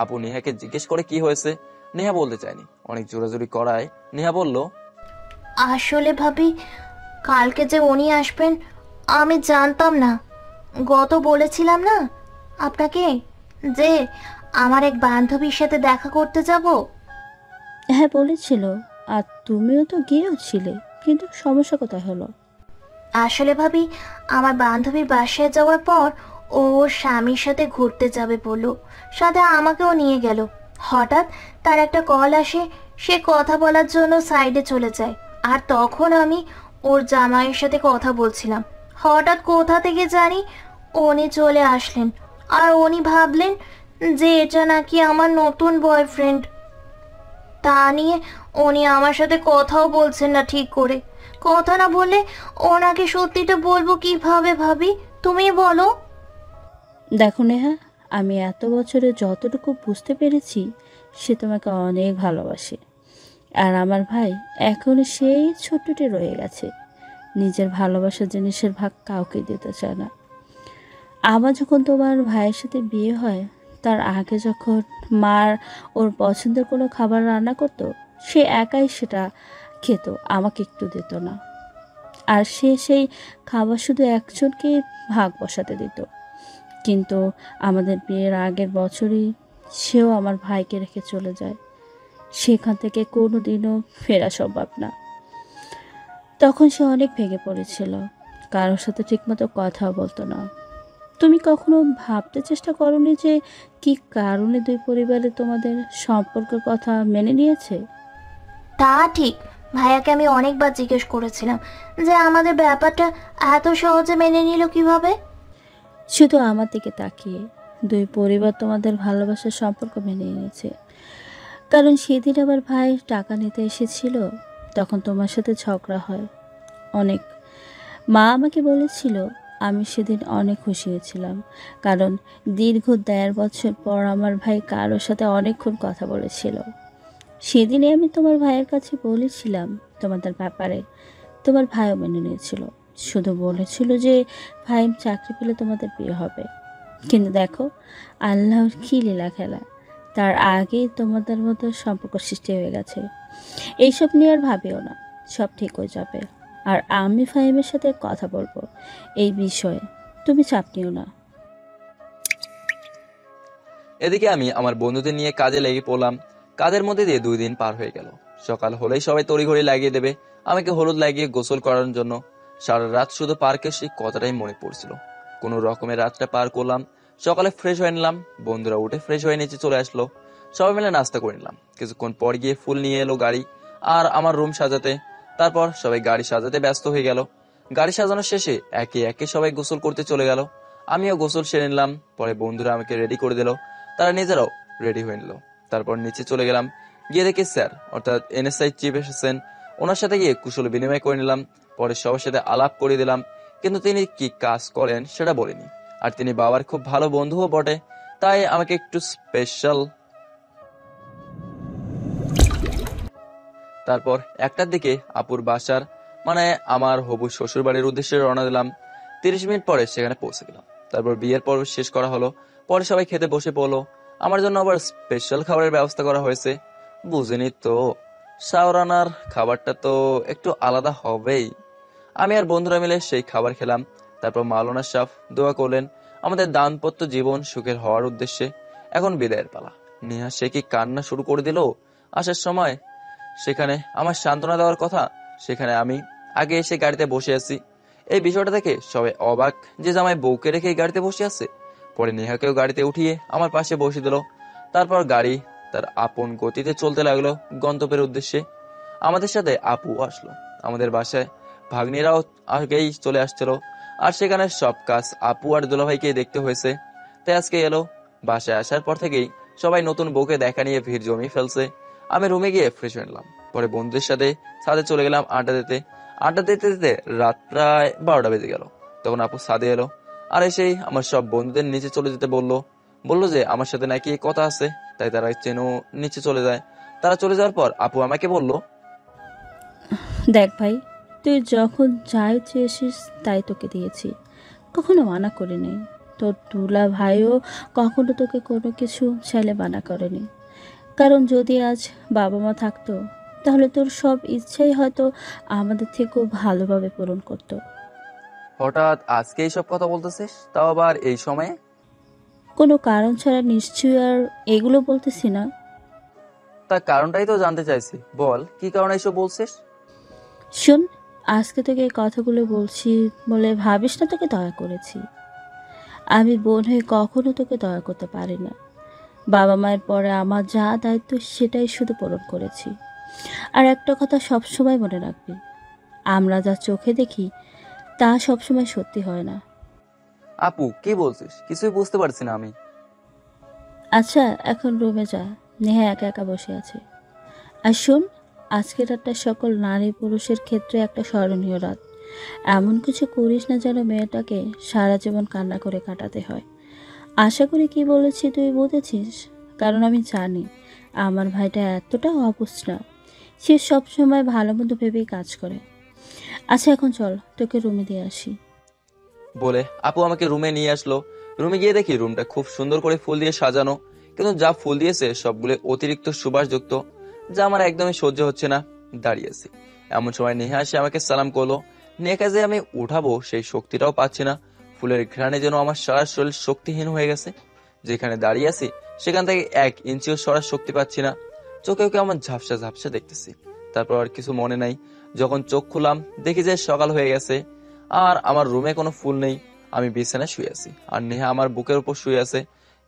আপু নেহাকে জিজ্ঞেস করে কি হয়েছে। নেহা বলতে চায়নি, অনেক জোরাজোরি করায় নেহা বলল, আসলে ভাবি কালকে যে উনি আসবেন আমি জানতাম না। গত বলেছিলাম না আপনাকে যে আমার এক বান্ধবীর সাথে দেখা করতে যাব? হ্যাঁ বলেছিল, আর তুমিও তো গিয়েছিলে, কিন্তু সমস্যা কোথায় হলো? আসলে ভাবি আমার বান্ধবীর বাসায় যাওয়ার পর ও ওর স্বামীর সাথে ঘুরতে যাবে বলল, সাথে আমাকেও নিয়ে গেল। হঠাৎ তার একটা কল আসে, সে কথা বলার জন্য সাইডে চলে যায়, আর তখন আমি ওর জামাইয়ের সাথে কথা বলছিলাম। হঠাৎ কোথা থেকে জানি উনি চলে আসলেন, আর উনি ভাবলেন যে এটা নাকি আমার নতুন বয়ফ্রেন্ড। তা নিয়ে উনি আমার সাথে কথাও বলছেন না ঠিক করে। কথা না বললে ওনাকে সত্যিটা বলবো কিভাবে ভাবি, তুমি বলো। দেখো নেহা, আমি এত বছরে যতটুকু বুঝতে পেরেছি, সে তোমাকে অনেক ভালোবাসে। আর আমার ভাই এখনো সেই ছোট্টটি রয়ে গেছে, নিজের ভালোবাসার জিনিসের ভাগ কাউকে দিতে চায় না। আমার যখন তোমার ভাইয়ের সাথে বিয়ে হয়, তার আগে যখন মার ওর পছন্দের কোনো খাবার রান্না করতো, সে একাই সেটা খেত, আমাকে একটু দিত না। আর সে সেই খাবার শুধু একজনকে ভাগ বসাতে দিত। কিন্তু আমাদের বিয়ের আগের বছরই সেও আমার ভাইকে রেখে চলে যায়। সেখান থেকে কোনো দিনও ফেরা সম্ভব না। তখন সে অনেক ভেঙে পড়েছিল, কারোর সাথে ঠিকমতো কথাও বলতো না। তুমি কখনো ভাবতে চেষ্টা করোনি যে কি কারণে 2 পরিবারে তোমাদের সম্পর্কের কথা মেনে নিয়েছে? তা ঠিক, ভাইয়াকে আমি অনেকবার জিজ্ঞেস করেছিলাম যে আমাদের ব্যাপারটা এত সহজে মেনে নিল কিভাবে। শুধু আমার দিকে তাকিয়ে 2 পরিবার তোমাদের ভালোবাসার সম্পর্ক মেনে নিয়েছে। কারণ সেদিন আবার ভাই টাকা নিতে এসেছিল, তখন তোমার সাথে ঝগড়া হয় অনেক। মা আমাকে বলেছিল, আমি সেদিন অনেক খুশি হয়েছিলাম, কারণ দীর্ঘ 1.5 বছর পর আমার ভাই কারোর সাথে অনেকক্ষণ কথা বলেছিল। সেদিনে আমি তোমার ভাইয়ের কাছে বলেছিলাম তোমাদের ব্যাপারে, তোমার ভাইও মেনে নিয়েছিল, শুধু বলেছিল যে ভাই চাকরি পেলে তোমাদের বিয়ে হবে। কিন্তু দেখো আল্লাহর কী লীলা খেলা, তার আগেই তোমাদের মতো সম্পর্ক সৃষ্টি হয়ে গেছে। এইসব নিয়ে আর ভাবিও না, সব ঠিক হয়ে যাবে। আর আমি ফাহিমের সাথে কথা বলবো এই বিষয়ে, তুমি চাপ নিও না। এদিকে আমি আমার বন্ধুদের নিয়ে কাজে লেগে পড়লাম। কাজের মধ্যে দিয়ে 2 দিন পার হয়ে গেল। সকাল হলেই সবাই তড়িঘড়ি লাগিয়ে দেবে আমাকে হলুদ লাগিয়ে গোসল করার জন্য। সারা রাত শুধু পার্কে সেই কথাটাই মনে পড়ছিল। কোনো রকমের রাতটা পার করলাম। সকালে ফ্রেশ হয়ে নিলাম, বন্ধুরা উঠে ফ্রেশ হয়ে নিচে চলে আসলো, সবাই মিলে নাস্তা করে নিলাম। কিছুক্ষণ পর গিয়ে ফুল নিয়ে এলো গাড়ি আর আমার রুম সাজাতে। তারপর সবাই গাড়ি সাজাতে ব্যস্ত হয়ে গেল। গাড়ি সাজানো শেষে একে একে সবাই গোসল করতে চলে গেল। আমিও গোসল সেরে নিলাম। পরে বন্ধুরা আমাকে রেডি করে দিল, তারা নিজেরাও রেডি হয়ে নিল। তারপর নিচে চলে গেলাম, গিয়ে দেখি স্যার অর্থাৎ এনএসআই চিফ এসেছেন। ওনার সাথে গিয়ে কুশল বিনিময় করে নিলাম। পরে সবার সাথে আলাপ করে দিলাম, কিন্তু তিনি কি কাজ করেন সেটা বলেনি। আর তিনি বাবার খুব ভালো বন্ধুও বটে, তাই আমাকে একটু স্পেশাল। তারপর 1টার দিকে আপুর বাসার মানে আমার হবু শ্বশুর বাড়ির উদ্দেশ্যে রওনা দিলাম। 30 মিনিট পরে সেখানে পৌঁছে গেলাম। তারপর বিয়ের পর্ব শেষ করা হলো। পরে সবাই খেতে বসে পড়লো। আমার জন্য আবার স্পেশাল খাবারের ব্যবস্থা করা হয়েছে। বুঝিনি তো, শাওরানার খাবারটা তো একটু আলাদা হবেই। আমি আর বন্ধুরা মিলে সেই খাবার খেলাম। তারপর মাওলানা সাহেব দোয়া করলেন আমাদের দাম্পত্য জীবন সুখের হওয়ার উদ্দেশ্যে। এখন বিদায়ের পালা। নেহা সে কি কান্না শুরু করে দিল আসার সময়। সেখানে আমার সান্ত্বনা দেওয়ার কথা, সেখানে আমি আগে এসে গাড়িতে বসে আছি। এই বিষয়টা দেখে সবাই অবাক যে জামাই বউকে রেখে গাড়িতে বসে আছে। পরে নেহাকেও গাড়িতে উঠিয়ে আমার পাশে বসে দিল। তারপর গাড়ি তার আপন গতিতে চলতে লাগলো গন্তব্যের উদ্দেশ্যে। আমাদের সাথে আপু আসলো। আমাদের বাসায় ভাগ্নিরাও আগেই চলে আসছিল, আর সেখানে সব কাজ আপু আর দুলাভাইকে দেখতে হয়েছে। তাই আজকে এলো। বাসায় আসার পর থেকেই সবাই নতুন বউকে দেখা নিয়ে ভিড় জমিয়ে ফেলছে। আমি রুমে গিয়ে ফ্রেশ হয়ে নিলাম। পরে বন্ধুদের সাথে ছাদে চলে গেলাম আড্ডা দিতে দিতে রাত প্রায় 12টা বেজে গেল। তখন আপু ছাদে এলো, আর এসেই আমার সব বন্ধুদের নিচে চলে যেতে বললো যে আমার সাথে নাকি কথা আছে, তাই তারা নিচে চলে যায়। তারা চলে যাওয়ার পর আপু আমাকে বলল, দেখ ভাই, তুই যখন যাই চেয়েছিস তাই তোকে দিয়েছি, কখনো মানা করিনি। তোর দুলা ভাইও কখনো তোকে কোনো কিছু চাইলে মানা করেনি। কারণ যদি আজ বাবা মা থাকতো তাহলে তোর সব ইচ্ছাই হয়তো আমাদের থেকেও ভালোভাবে পূরণ করতো। হঠাৎ আজকে এইসব কথা বলতেছিস, তাও আবার এই সময়ে? কোনো কারণ ছাড়া নিশ্চয়ই আর এগুলো বলতেছি না। তার কারণটাই তো জানতে চাইছি, বল কি কারণে এইসব বলছিস? শোন, আজকে তোকে এই কথাগুলো বলছি বলে ভাবিস না তোকে দয়া করেছি। আমি বোন হয়ে কখনো তোকে দয়া করতে পারি না। বাবা মায়ের পরে আমার যা দায়িত্ব সেটাই শুধু পূরণ করেছি। আর একটা কথা সবসময় মনে রাখবি, আমরা যা চোখে দেখি তা সবসময় সত্যি হয় না। আপু কি বলছিস, কিছুই বুঝতে পারছি না আমি। আচ্ছা এখন রুমে যা, নেহা একা একা বসে আছে। আর শোন, আজকের রাতটা সকল নারী পুরুষের ক্ষেত্রে একটা স্মরণীয় রাত। এমন কিছু করিস না যেন মেয়েটাকে সারা জীবন কান্না করে কাটাতে হয়। আশা করি কি বলেছি তুই বুঝেছিস, কারণ আমি জানি আমার ভাইটা এতটা অবুঝ না। সে সবসময় ভালো মন্দ ভেবেই কাজ করে। আচ্ছা এখন চল, তোকে রুমে দিয়ে আসি। বলে আপু আমাকে রুমে নিয়ে আসলো। রুমে গিয়ে দেখি রুমটা খুব সুন্দর করে ফুল দিয়ে সাজানো, কিন্তু যা ফুল দিয়েছে সবগুলো অতিরিক্ত সুবাসযুক্ত, যা আমার একদমই সহ্য হচ্ছে না। দাঁড়িয়েছি এমন সময় নেহা এসে আমাকে সালাম করলো। নেহাকে যে আমি উঠাবো সেই শক্তিটাও পাচ্ছি না। ফুলের ঘ্রাণে যেন আমার সারা শরীর শক্তিহীন হয়ে গেছে। যেখানে দাঁড়িয়ে আছি সেখান থেকে 1 ইঞ্চিও সরার শক্তি পাচ্ছি না। চোখেও কেমন ঝাপসা ঝাপসা দেখতেছি। তারপর আর কিছু মনে নাই। যখন চোখ খুলাম দেখি যে সকাল হয়ে গেছে, আর আমার রুমে কোনো ফুল নেই। আমি বিছানায় শুয়ে আছি, আর নেহা আমার বুকের উপর শুয়ে আছে।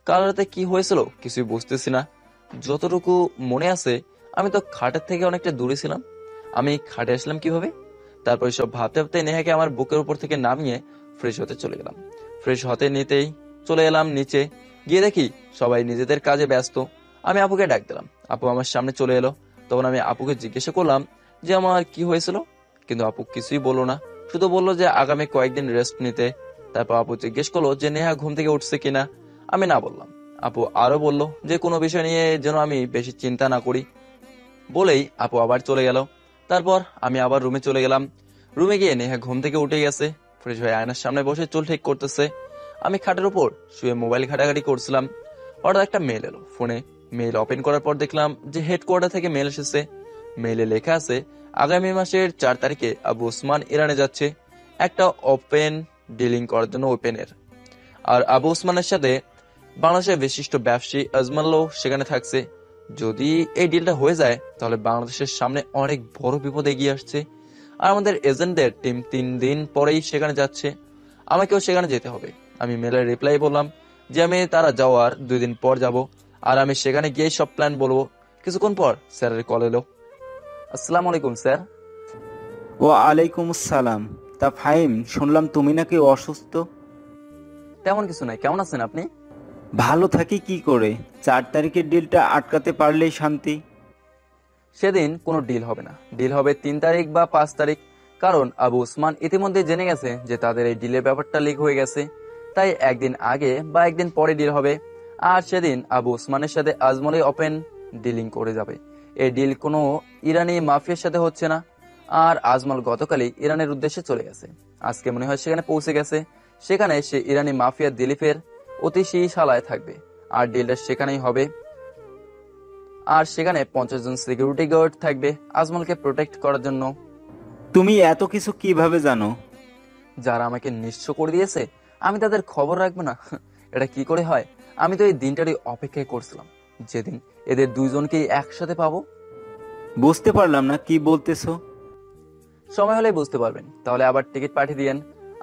কাল রাতে কি হয়েছিল কিছুই বুঝতেছি না। যতটুকু মনে আছে আমি তো খাটের থেকে অনেকটা দূরে ছিলাম। আমি খাটে আসলাম কিভাবে? তারপর সব ভাবতে ভাবতে নেহাকে আমার বুকের উপর থেকে নামিয়ে ফ্রেশ হতে চলে গেলাম। ফ্রেশ হতে নিতেই চলে এলাম নিচে। গিয়ে দেখি সবাই নিজেদের কাজে ব্যস্ত। আমি আপুকে ডাক দিলাম, আপু আমার সামনে চলে এলো। তখন আমি আপুকে জিজ্ঞাসা করলাম যে আমার কি হয়েছিল, কিন্তু আপু কিছুই বললো না, শুধু বললো যে আগামী কয়েকদিন রেস্ট নিতে। তারপর আপু জিজ্ঞেস করলো যে নেহা ঘুম থেকে উঠছে কিনা। আমি না বললাম। আপু আরো বললো যে কোনো বিষয় নিয়ে যেন আমি বেশি চিন্তা না করি। বলেই আপু আবার চলে গেল। তারপর আমি আবার রুমে চলে গেলাম। রুমে গিয়ে নেহা ঘুম থেকে উঠে গেছে। ফ্রেশ হয়ে আয়নার সামনে বসে চুল ঠিক করতেছে। আমি খাটের উপর শুয়ে মোবাইল ঘাটাঘাটি করছিলাম। হঠাৎ একটা মেল এলো ফোনে। মেল ওপেন করার পর দেখলাম যে হেডকোয়ার্টার থেকে মেল এসেছে। মেলে লেখা আছে আগামী মাসের 4 তারিখে আবু ওসমান ইরানে যাচ্ছে একটা ওপেন ডিলিং করার জন্য ওপেনের। আর আবু ওসমানের সাথে বাংলাদেশের বিশিষ্ট ব্যবসায়ী আজমাল্লাহ সেখানে থাকছে। যদি এই ডিলটা হয়ে যায় তাহলে বাংলাদেশের সামনে অনেক বড় বিপদ এগিয়ে আসছে। আর আমাদের এজেন্টদের টিম 3 দিন পরেই সেখানে যাচ্ছে। আমাকেও সেখানে যেতে হবে। আমি মেলের রিপ্লাই বললাম যে আমি তারা যাওয়ার 2 দিন পর যাব, আর আমি সেখানে গিয়ে সব প্ল্যান বলবো। কিছুক্ষণ পর স্যারের কল এলো। আসসালামু আলাইকুম স্যার। ওয়ালাইকুম আসসালাম। তা ফাহিম, শুনলাম তুমি নাকি অসুস্থ? তেমন কিছু নাই, কেমন আছেন আপনি? ভালো থাকি কি করে? 4 তারিখের ডিলটা আটকাতে পারলেই শান্তি। সেদিন কোনো ডিল হবে না, ডিল হবে 3 তারিখ বা 5 তারিখ। কারণ আবু ওসমান ইতিমধ্যে জেনে গেছে যে তাদের এই ডিলের ব্যাপারটা লিক হয়ে গেছে, তাই একদিন আগে বা একদিন পরে ডিল হবে। আর সেদিন আবু ওসমানের সাথে আজমলে ওপেন ডিলিং করে যাবে। এই ডিল কোনো ইরানি মাফিয়ার সাথে হচ্ছে না। আর আজমল গতকালই ইরানের উদ্দেশ্যে চলে গেছে, আজকে মনে হয় সেখানে পৌঁছে গেছে। সেখানে সে ইরানি মাফিয়া দিলীপের অতিশালায় থাকবে, আর ডিলটা সেখানেই হবে। আর সেখানে 50 জন সিকিউরিটি গার্ড থাকবে আজমলকে প্রোটেক্ট করার জন্য। তুমি এত কিছু কিভাবে জানো? যারা আমাকে নিঃস্ব করে দিয়েছে, আমি তাদের খবর রাখবো না? এটা কি করে হয়? আমি তো এই দিনটারই অপেক্ষায় করছিলাম, যেদিন এদের দুইজনকেই একসাথে পাবো। বুঝতে পারলাম না, কি বলতেছো? সময় হলে বুঝতে পারবেন। তাহলে আবার টিকিট পাঠিয়ে দিয়েন,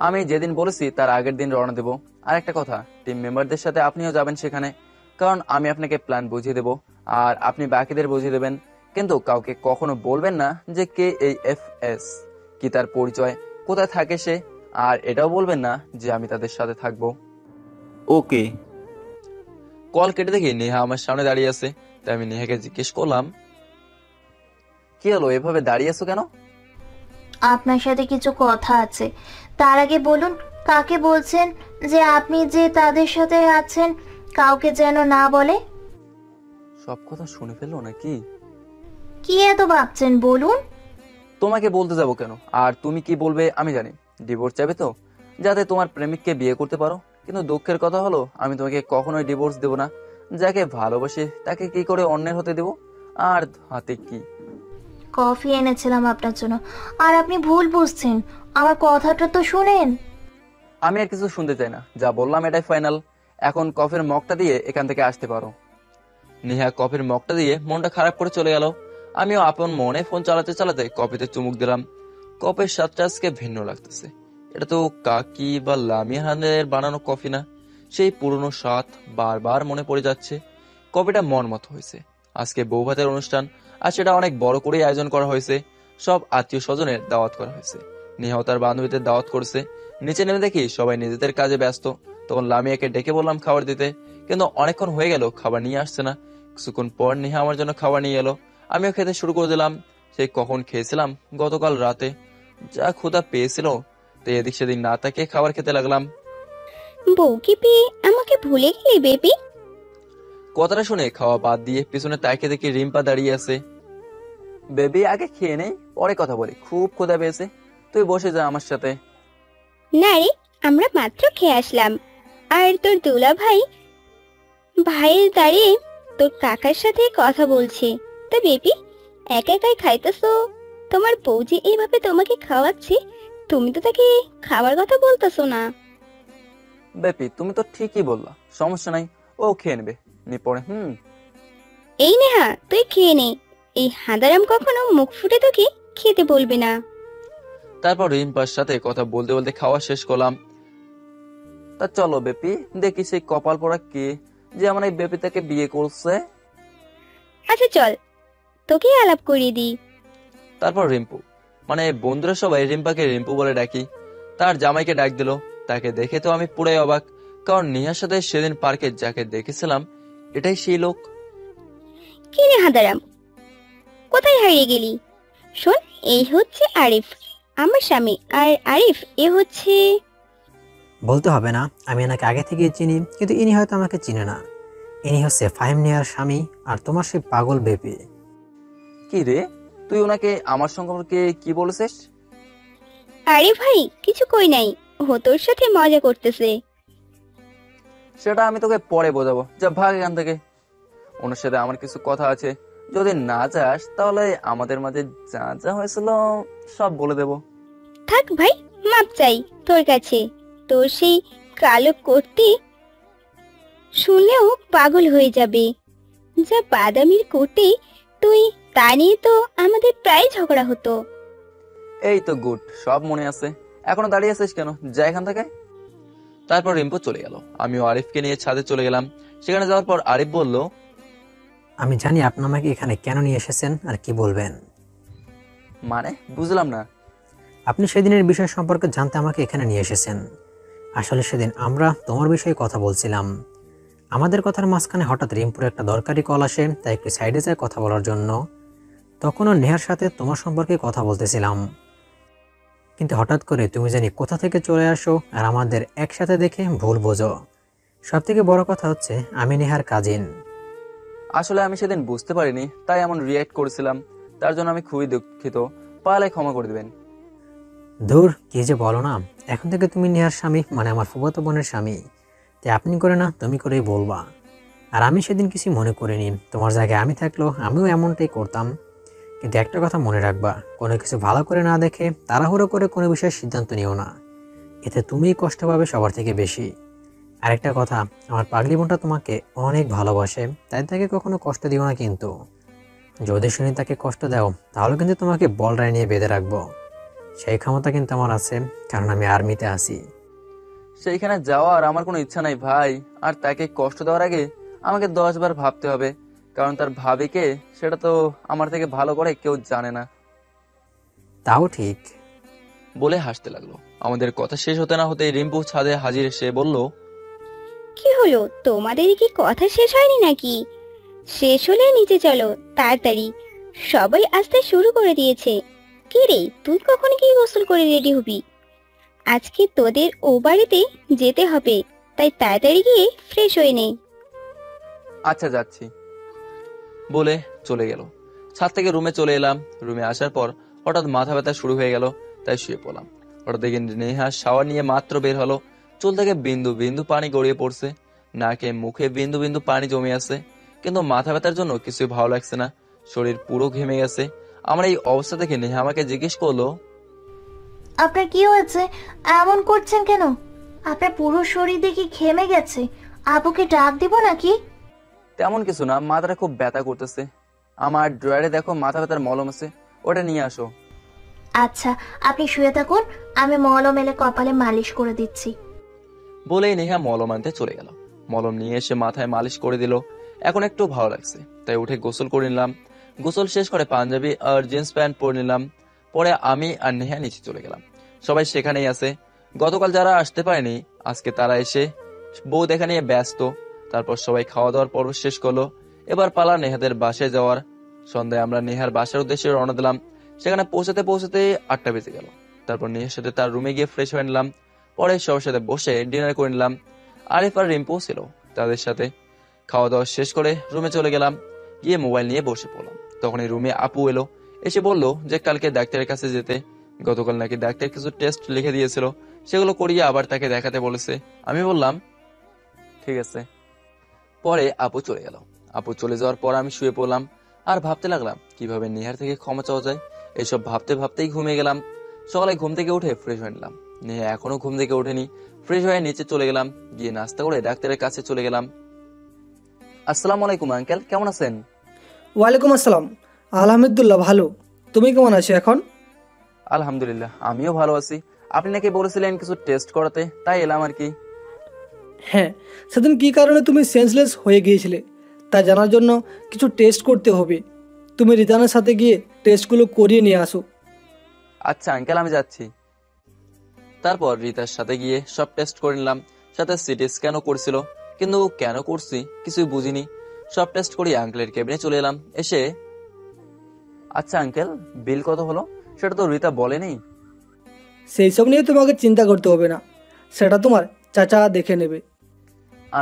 আমি যেদিন বলেছি তার আগের দিন রওনা দেবো। আর একটা কথা, টিম মেম্বারদের সাথে আপনিও যাবেন সেখানে, কারণ আমি আপনাকে প্ল্যান বুঝিয়ে দেবো আর আপনি বাকিদের বুঝিয়ে দেবেন। কিন্তু কাউকে কখনো বলবেন না যে কে এই FS, কি তার পরিচয়, কোথায় থাকে সে, আর এটাও বলবেন না যে আমি তাদের সাথে থাকবো। ওকে। কল কেটে দেখি নেহা আমার সামনে দাঁড়িয়ে আছে, তাই আমি নেহাকে জিজ্ঞেস করলাম, কি হলো, এভাবে দাঁড়িয়ে আছো কেন? আপনার সাথে কিছু কথা আছে, তার আগে বলুন কাকে বলছেন যে আপনি যে তাদের সাথে আছেন কাউকে যেন না বলে। সব কথা শুনে ফেললো নাকি? কি এত ভাবছেন বলুন। তোমাকে বলতে যাবো কেন, আর তুমি কি বলবে আমি জানি। ডিভোর্স চাইবে তো, যাতে তোমার প্রেমিককে বিয়ে করতে পারো। কিন্তু দুঃখের কথা হলো, আমি তোমাকে কখনোই ডিভোর্স দেবো না। যাকে ভালোবাসি তাকে কি করে অন্যের হতে দেবো? আর হাতে কি? কফি এনেছিলাম আপনার জন্য, আর আপনি ভুল বুঝছেন, আমার কথাটা তো শুনেন। আমি আর কিছু শুনতে চাই না, যা বললাম এটাই ফাইনাল। এখন কফির মগটা দিয়ে এখান থেকে আসতে পারো। নেহা কফির মগটা দিয়ে মনটা খারাপ করে চলে গেল। আমিও আপন মনে ফোন চালাতে চালাতে কফিতে চুমুক দিলাম। কফির স্বাদটা আজকে ভিন্ন লাগতেছে। এটা তো কাকি বা লামিয়া হানের বানানো কফি না, সেই পুরনো স্বাদ বারবার মনে পড়ে যাচ্ছে। কফিটা মন মতো হয়েছে। আজকে বউ ভাতের অনুষ্ঠান, আর সেটা অনেক বড় করেই আয়োজন করা হয়েছে। সব আত্মীয় স্বজনের দাওয়াত করা হয়েছে। নেহাও তার বান্ধবীদের দাওয়াত করছে। নিচে নেমে দেখি সবাই নিজেদের কাজে ব্যস্ত। তখন লামিয়াকে ডেকে বললাম খাবার দিতে, কিন্তু অনেকক্ষণ হয়ে গেল খাবার নিয়ে আসছে না। কিছুক্ষণ পর নেহা আমার জন্য খাবার নিয়ে এলো, আমিও খেতে শুরু করে দিলাম। সেই কখন খেয়েছিলাম, গতকাল রাতে। যা ক্ষুধা পেয়েছিল, তো এদিক সেদিক না তাকিয়ে খাবার খেতে লাগলাম। বউকে পেয়ে আমাকে ভুলে গেলি বেবি? কথাটা শুনে খাওয়া বাদ দিয়ে পিছনে তাকিয়ে দেখি রিম্পা দাঁড়িয়ে আছে। বেবি আগে খেয়ে নেই, পরে কথা বলি, খুব ক্ষুধা পেয়েছে। তুই বসে যা আমার সাথে। না রে, আমরা মাত্র খেয়ে আসলাম। আর তোর দুলা ভাইয়ের দাঁড়িয়ে তোর কাকার সাথে কথা বলছে। তা বেবি একা একাই খাইতেছো? তোমার বউ যে এইভাবে তোমাকে খাওয়াচ্ছে, তুমি তো তাকে খাবার কথা বলতেছো না। বেবি তুমি তো ঠিকই বললা, সমস্যা নাই, ও খেয়ে নেবে নি পরে। এই নেহা, তুই খেয়ে নে। এই হাঁদারাম কখনো মুখ ফুটে তোকে খেতে বলবে না। তারপর রিম্পার সাথে কথা বলতে বলতে খাওয়া শেষ করলাম। তা চলো বেপি, দেখি সেই কপাল পড়া কে যে আমার এই বেপিটাকে বিয়ে করছে। আচ্ছা চল, তোকে আলাপ করিয়ে দিই। তারপর রিম্পু, মানে বন্ধুরা সবাই রিম্পাকে রিম্পু বলে ডাকি। তার জামাইকে ডাক দিল। তাকে দেখে তো আমি পুরাই অবাক, কারণ নেহার সাথে সেদিন পার্কে যাকে দেখেছিলাম এটাই সেই লোক। কি রে হাঁদারাম, কোথায় হারিয়ে গেলি? শোন, এই হচ্ছে আরিফ, আমার স্বামী। আর আরিফ এ হচ্ছে... বলতে হবে না, আমি এনাকে আগে থেকে চিনি, কিন্তু ইনি হয়তো আমাকে চিনে না। ইনি হচ্ছে ফাহিম নেহার স্বামী, আর তোমার সেই পাগল বেবি। কি রে, তুই ওনাকে আমার সম্পর্কে কি বলেছিস? আরে ভাই, কিছু কই নাই, ও তোর সাথে মজা করতেছে। সেটা আমি তোকে পরে বোঝাবো, যা ভাগ এখান থেকে। ওনার সাথে আমার কিছু কথা আছে, যদি না যাস তাহলে আমাদের মাঝে যা যা হয়েছিল সব বলে দেব। থাক ভাই, মাপ চাই তোর কাছে। তোর সেই কালো করতে শুনলেও পাগল হয়ে যাবে। যা বাদামির কোটে তুই, তা নিয়ে তো আমাদের প্রায় ঝগড়া হতো। এই তো গুড, সব মনে আছে। এখনো দাঁড়িয়ে আছিস কেন? যা এখান থেকে। তারপর রিম্পু চলে গেল। আমিও আরিফকে নিয়ে ছাদে চলে গেলাম। সেখানে যাওয়ার পর আরিফ বলল, আমি জানি আপনি আমাকে এখানে কেন নিয়ে এসেছেন আর কি বলবেন। মানে বুঝলাম না। আপনি সেদিনের বিষয় সম্পর্কে জানতে আমাকে এখানে নিয়ে এসেছেন। আসলে সেদিন আমরা তোমার বিষয়ে কথা বলছিলাম। আমাদের কথার মাঝখানে হঠাৎ রিম্পুর একটা দরকারি কল আসে, তাই একটু সাইডে যায় কথা বলার জন্য। তখনও নেহার সাথে তোমার সম্পর্কে কথা বলতেছিলাম, কিন্তু হঠাৎ করে তুমি জানি কোথা থেকে চলে আসো আর আমাদের একসাথে দেখে ভুল বোঝো। সব থেকে বড় কথা হচ্ছে আমি নেহার কাজিন। আসলে আমি সেদিন বুঝতে পারিনি, তাই এমন রিয়্যাক্ট করেছিলাম। তার জন্য আমি খুবই দুঃখিত, পারলে ক্ষমা করে দিবেন। ধুর, কি যে বলো না। এখন থেকে তুমি নেহার স্বামী, মানে আমার ফুফাতো বোনের স্বামী। তাই আপনি করে না তুমি করেই বলবা। আর আমি সেদিন কিছু মনে করিনি। তোমার জায়গায় আমি থাকলেও আমিও এমনটাই করতাম। কিন্তু একটা কথা মনে রাখবা, কোনো কিছু ভালো করে না দেখে তাড়াহুড়ো করে কোনো বিষয়ের সিদ্ধান্ত নিও না। এতে তুমিই কষ্ট পাবে সবার থেকে বেশি। আরেকটা কথা, আমার পাগলি বোনটা তোমাকে অনেক ভালোবাসে, তাই তাকে কখনো কষ্ট দিও না। কিন্তু যদি শুনি তাকে কষ্ট দাও, তাহলে কিন্তু তোমাকে বলরায় নিয়ে বেঁধে রাখবো। সেই ক্ষমতা কিন্তু আমার আছে, কারণ আমি আর্মিতে আছি। সেইখানে যাওয়ার আমার কোনো ইচ্ছা নাই ভাই। আর তাকে কষ্ট দেওয়ার আগে আমাকে 10 বার ভাবতে হবে, কারণ তার ভাবিকে সেটা তো আমার থেকে ভালো করে কেউ জানে না। তাও ঠিক বলে হাসতে লাগলো। আমাদের কথা শেষ হতে না হতেই রিম্পু ছাদে হাজির এসে বলল, কি হলো, তোমাদের কি কথা শেষ হয়নি নাকি? শেষ হলে নিচে চলো তাড়াতাড়ি, সবাই আসতে শুরু করে দিয়েছে। কি রে, তুই কখন কি গোসল করে রেডি হবি? আজকে তোদের ও বাড়িতে যেতে হবে, তাই তাড়াতাড়ি গিয়ে ফ্রেশ হয়ে নে। আচ্ছা যাচ্ছি বলে চলে গেল। ছাদ থেকে রুমে চলে এলাম। রুমে আসার পর হঠাৎ মাথা ব্যথা শুরু হয়ে গেল, তাই শুয়ে পড়লাম। হঠাৎ দেখি নেহা শাওয়ার নিয়ে মাত্র বের হলো। চুল থেকে বিন্দু বিন্দু পানি গড়িয়ে পড়ছে, নাকে মুখে বিন্দু বিন্দু পানি জমে আছে। কিন্তু মাথা ব্যথার জন্য কিছুই ভালো লাগছে না, শরীর পুরো ঘেমে গেছে। আমার এই অবস্থা দেখে নেহা আমাকে জিজ্ঞেস করলো, আপনার কি হয়েছে, এমন করছেন কেন? আপনার পুরো শরীর দেখি ঘেমে গেছে, আপুকে ডাক দিব নাকি? তেমন কিছু না, মাথাটা খুব ব্যথা করতেছে। আমার ড্রয়ারে দেখো মাথা ব্যথার মলম আছে, ওটা নিয়ে আসো। আচ্ছা, আপনি শুয়ে থাকুন, আমি মলম এলে কপালে মালিশ করে দিচ্ছি। বলেই নেহা মলম আনতে চলে গেল। মলম নিয়ে এসে মাথায় মালিশ করে দিল। এখন একটু ভালো লাগছে, তাই উঠে গোসল করে নিলাম। গোসল শেষ করে পাঞ্জাবি আর জিন্স প্যান্ট পরে নিলাম। পরে আমি আর নেহা নিচে চলে গেলাম। সবাই সেখানেই আছে। গতকাল যারা আসতে পারেনি, আজকে তারা এসে বউ দেখা নিয়ে ব্যস্ত। তারপর সবাই খাওয়া দাওয়ার পর্ব শেষ করলো। এবার পালা নেহাদের বাসায় যাওয়ার। সন্ধ্যায় আমরা নেহার বাসার উদ্দেশ্যে রওনা দিলাম। সেখানে পৌঁছাতে পৌঁছাতে 8টা বেজে গেল। তারপর নেহার সাথে তার রুমে গিয়ে ফ্রেশ হয়ে নিলাম। পরে সবার সাথে বসে ডিনার করে নিলাম। আরিফ আর রিম্পু ছিল, তাদের সাথে খাওয়া দাওয়া শেষ করে রুমে চলে গেলাম। গিয়ে মোবাইল নিয়ে বসে পড়লাম। তখন এই রুমে আপু এলো, এসে বলল যে কালকে ডাক্তারের কাছে যেতে। গতকাল নাকি ডাক্তার কিছু টেস্ট লিখে দিয়েছিল, সেগুলো করিয়ে আবার তাকে দেখাতে বলেছে। আমি বললাম ঠিক আছে। পরে আপু চলে গেল। আপু চলে যাওয়ার পর আমি শুয়ে পড়লাম আর ভাবতে লাগলাম কিভাবে নেহার থেকে ক্ষমা চাওয়া যায়। এইসব ভাবতে ভাবতেই ঘুমিয়ে গেলাম। সকালে ঘুম থেকে উঠে ফ্রেশ হয়ে নিলাম। নেহা এখনো ঘুম থেকে ওঠেনি। ফ্রেশ হয়ে নিচে চলে গেলাম। গিয়ে নাস্তা করে ডাক্তারের কাছে চলে গেলাম। আসসালামু আলাইকুম আঙ্কেল, কেমন আছেন? ওয়ালাইকুম আসসালাম। আলহামদুলিল্লাহ ভালো, তুমি কেমন আছো এখন? আলহামদুলিল্লাহ, আমিও ভালো আছি। আপনি নাকি বলেছিলেন কিছু টেস্ট করাতে, তাই এলাম আর কি। হ্যাঁ, সেদিন কী কারণে তুমি সেন্সলেস হয়ে গিয়েছিলে তা জানার জন্য কিছু টেস্ট করতে হবে। তুমি রিদানের সাথে গিয়ে টেস্টগুলো করিয়ে নিয়ে আসো। আচ্ছা আঙ্কেল, আমি যাচ্ছি। তারপর রিতার সাথে গিয়ে সব টেস্ট করে নিলাম। সাথে সিটি স্ক্যানও করছিল, কিন্তু কেন করছি কিছুই বুঝিনি। সব টেস্ট করি আঙ্কেলের কেবিনে চলে এলাম। এসে আচ্ছা আঙ্কেল, বিল কত হলো সেটা তো রিতা বলেনি। সেই সব নিয়ে তোমাকে চিন্তা করতে হবে না, সেটা তোমার চাচা দেখে নেবে।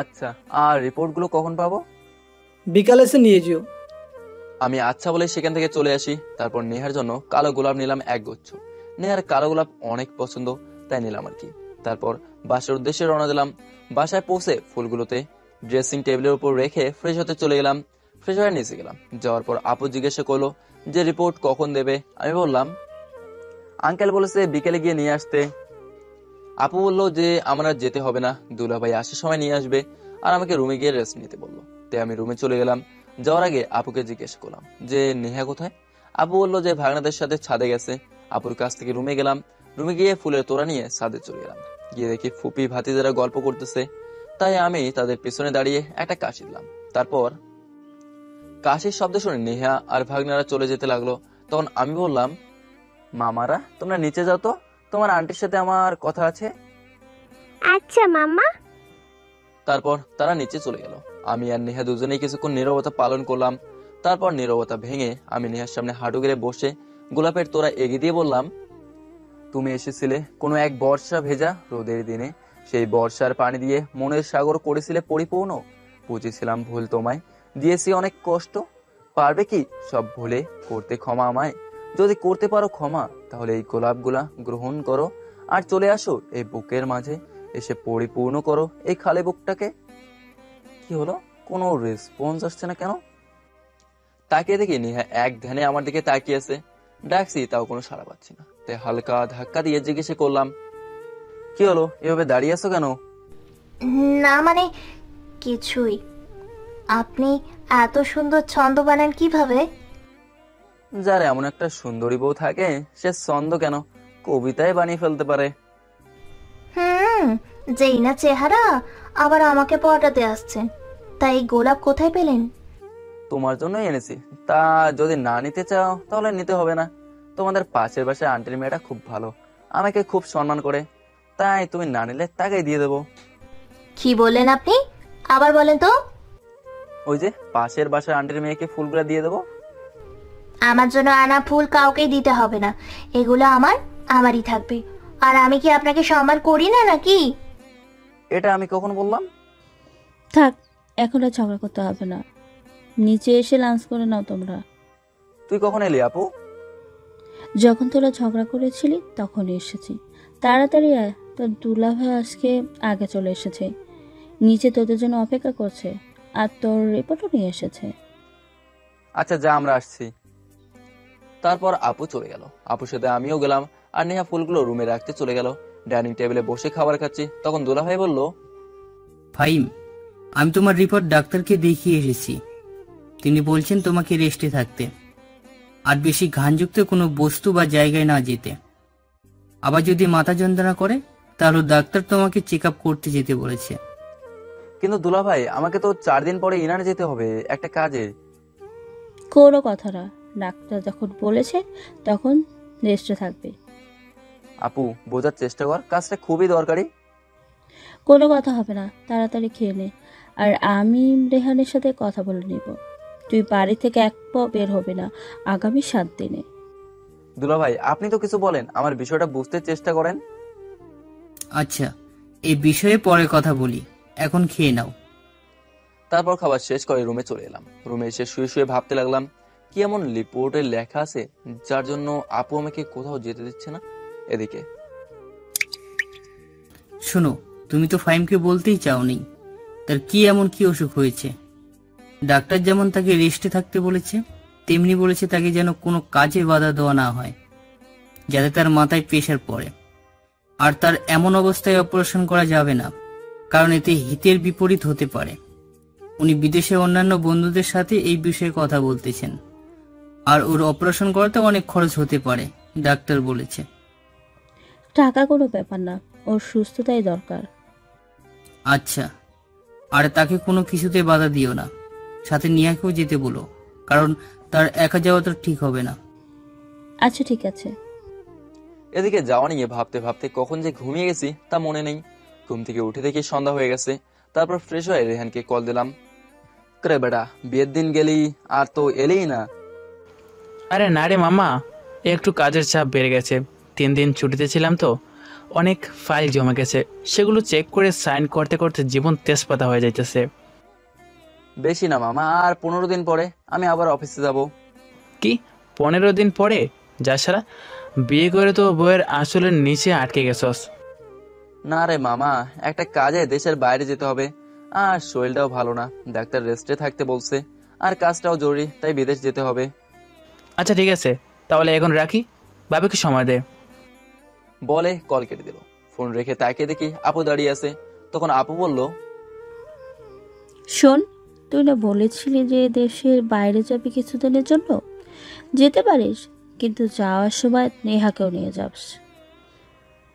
আচ্ছা, আর রিপোর্টগুলো কখন পাবো? বিকালে এসে নিয়ে যেও। আমি আচ্ছা বলে সেখান থেকে চলে আসি। তারপর নেহার জন্য কালো গোলাপ নিলাম 1 গুচ্ছ। নেহার কালো গোলাপ অনেক পছন্দ, তাই নিলাম আর কি। তারপর বাসার উদ্দেশ্যে রওনা দিলাম। বাসায় পৌঁছে ফুলগুলোতে ড্রেসিং টেবিলের উপর রেখে ফ্রেশ হতে চলে গেলাম। ফ্রেশ হয়ে নিচে গেলাম। যাওয়ার পর আপু জিজ্ঞাসা করলো যে রিপোর্ট কখন দেবে। আমি বললাম আঙ্কেল বলেছে বিকেলে গিয়ে নিয়ে আসতে। আপু বললো যে আমার আর যেতে হবে না, দুলাভাই আসার সময় নিয়ে আসবে, আর আমাকে রুমে গিয়ে রেস্ট নিতে বললো। তাই আমি রুমে চলে গেলাম। যাওয়ার আগে আপুকে জিজ্ঞেস করলাম যে নেহা কোথায়। আপু বললো যে ভাগনাদের সাথে ছাদে গেছে। আপুর কাছ থেকে রুমে গেলাম। রুমে গিয়ে ফুলের তোড়া নিয়ে ছাদে চলে গেলাম। গিয়ে দেখি ফুপি ভাতিজারা গল্প করতেছে, তাই আমি তাদের পিছনে দাঁড়িয়ে একটা কাশি দিলাম। তারপর কাশির শব্দ শুনে নেহা আর ভাগ্নারা চলে যেতে লাগলো। তখন আমি বললাম, মামারা তোমরা নিচে যাও তো, তোমার আন্টির সাথে আমার কথা আছে। আচ্ছা মামা। তারপর তারা নিচে চলে গেল। আমি আর নেহা দুজনেই কিছুক্ষণ নীরবতা পালন করলাম। তারপর নীরবতা ভেঙে আমি নেহার সামনে হাঁটু গেড়ে বসে গোলাপের তোড়া এগিয়ে দিয়ে বললাম, তুমি এসেছিলে কোনো এক বর্ষা ভেজা রোদের দিনে, সেই বর্ষার পানি দিয়ে মনের সাগর করেছিলে পরিপূর্ণ। বুঝেছিলাম ভুল তোমায়, দিয়েছি অনেক কষ্ট, পারবে কি সব ভুলে করতে ক্ষমা আমায়? যদি করতে পারো ক্ষমা, তাহলে এই গোলাপগুলা গ্রহণ করো আর চলে আসো এই বুকের মাঝে, এসে পরিপূর্ণ করো এই খালি বুকটাকে। কি হলো, কোনো রেসপন্স আসছে না কেন? তাকিয়ে দেখি নেহা এক ধ্যানে আমার দিকে তাকিয়ে আছে। ডাকছি তাও কোনো সাড়া পাচ্ছি না, তাই হালকা ধাক্কা দিয়ে জিজ্ঞেস করলাম, কি হলো, এভাবে দাঁড়িয়ে আছো কেন? না মানে কিছুই। আপনি এত সুন্দর ছন্দ বানান কিভাবে? যার এমন একটা সুন্দরী বউ থাকে, সে ছন্দ কেন, কবিতায় বানিয়ে ফেলতে পারে। যেই না চেহারা, আবার আমাকে পটাতে আসছেন। তাই গোলাপ কোথায় পেলেন? তোমার জন্যই এনেছি। তা যদি না নিতে চাও তাহলে নিতে হবে না। তোমাদের পাশের বাসায় আন্টির মেয়েটা খুব ভালো, আমাকে খুব সম্মান করে, তাই তুমি না নিলে তাকেই দিয়ে দেবো। কি বললেন আপনি? আবার বলেন তো। ওই যে পাশের বাসায় আন্টির মেয়েকে ফুলগুলা দিয়ে দেবো। আমার জন্য আনা ফুল কাউকে দিতে হবে না, এগুলো আমারই থাকবে। আর আমি কি আপনাকে সম্মান করি না নাকি? এটা আমি কখন বললাম? থাক, এখন আর ঝগড়া করতে হবে না, নিচে এসে লাঞ্চ করে নাও তোমরা। তুই কখন এলি আপু? যখন তোরা ঝগড়া করেছিলি তখনই এসেছি। তাড়াতাড়ি আয়, তোর দুলাভাই আজকে আগে চলে এসেছে, নিচে তোদের জন্য অপেক্ষা করছে, আর তোর রিপোর্টও নিয়ে এসেছে। আচ্ছা যা, আমরা আসছি। তারপর আপু চলে গেল, আপুর সাথে আমিও গেলাম, আর নেহা ফুলগুলো রুমে রাখতে চলে গেল। ডাইনিং টেবিলে বসে খাবার খাচ্ছি, তখন দুলাভাই বলল, ফাহিম, আমি তোমার রিপোর্ট ডাক্তারকে দেখিয়ে এসেছি। তিনি বলছেন তোমাকে রেস্টে থাকতে, আর বেশি ঘানযুক্ত কোনো বস্তু বা জায়গায় না যেতে। আবার যদি মাথা যন্ত্রণা করে তাহলে ডাক্তার তোমাকে চেক আপ করতে যেতে বলেছে। কিন্তু দুলাভাই আমাকে তো 4 দিন পরে ইনারে যেতে হবে একটা কাজে। কোনো কথা না, ডাক্তার যখন বলেছে তখন রেস্টে থাকবে। আপু বোঝার চেষ্টা কর, কাজটা খুবই দরকারি। কোনো কথা হবে না, তাড়াতাড়ি খেয়ে নে, আর আমি রেহানের সাথে কথা বলে নিব। তুই বাড়ি থেকে এক পাও বের হবে না আগামী 7 দিনে। দুলাভাই আপনি তো কিছু বলেন, আমার বিষয়টা বুঝতে চেষ্টা করেন। আচ্ছা, এই বিষয়ে পরে কথা বলি, এখন খেয়ে নাও। তারপর খাবার শেষ করে রুমে চলে এলাম। রুমে এসে শুয়ে শুয়ে ভাবতে লাগলাম, কি এমন রিপোর্টে লেখা আছে যার জন্য আপু আমাকে কোথাও যেতে দিচ্ছে না। এদিকে শোনো, তুমি তো ফাহিমকে বলতেই চাওনি তার কি এমন কি অসুখ হয়েছে। ডাক্তার যেমন তাকে রেস্টে থাকতে বলেছে, তেমনি বলেছে তাকে যেন কোনো কাজে বাধা দেওয়া না হয়, যাতে তার মাথায় প্রেশার পড়ে। আর তার এমন অবস্থায় অপারেশন করা যাবে না, কারণ এতে হিতের বিপরীত হতে পারে। উনি বিদেশে অন্যান্য বন্ধুদের সাথে এই বিষয়ে কথা বলতেছেন, আর ওর অপারেশন করাতে অনেক খরচ হতে পারে, ডাক্তার বলেছে। টাকা কোনো ব্যাপার না, ওর সুস্থতাই দরকার। আচ্ছা, আর তাকে কোনো কিছুতে বাধা দিও না, সাথে নিয়াকেও যেতে বলো, কারণ তার একা যাওয়া তো ঠিক হবে না। আচ্ছা ঠিক আছে। এদিকে যাওয়া নিয়ে ভাবতে ভাবতে কখন যে ঘুমিয়ে গেছি তা মনে নেই। ঘুম থেকে উঠে দেখি সন্ধ্যা হয়ে গেছে। তারপর ফ্রেশ হয়ে রেহানকে কল দিলাম, করে বেটা বিয়ের দিন গেলি আর তো এলেই না। আরে না রে মামা, একটু কাজের চাপ বেড়ে গেছে, 3 দিন ছুটিতে ছিলাম তো, অনেক ফাইল জমা গেছে, সেগুলো চেক করে সাইন করতে করতে জীবন তেজপাতা হয়ে যাইতেছে। বেশি না মামা, আর 15 দিন পরে আমি আবার অফিসে যাব। কি 15 দিন পরে? যা সারা, বিয়ে করে তো বইয়ের আসলের নিচে আটকে গেছস। না রে মামা, একটা কাজে দেশের বাইরে যেতে হবে, আর শরীরটাও ভালো না, ডাক্তার রেস্টে থাকতে বলছে, আর কাজটাও জরুরি, তাই বিদেশ যেতে হবে। আচ্ছা ঠিক আছে, তাহলে এখন রাখি, বাবাকে সময় দে। বলে কল কেটে দিল। ফোন রেখে তাকিয়ে দেখি আপু দাঁড়িয়ে আছে। তখন আপু বলল, শোন, তুই না বলেছিলি যে দেশের বাইরে যাবি কিছুদিনের জন্য, যেতে পারিস, কিন্তু যাওয়ার সময় নেহাকেও নিয়ে যাস।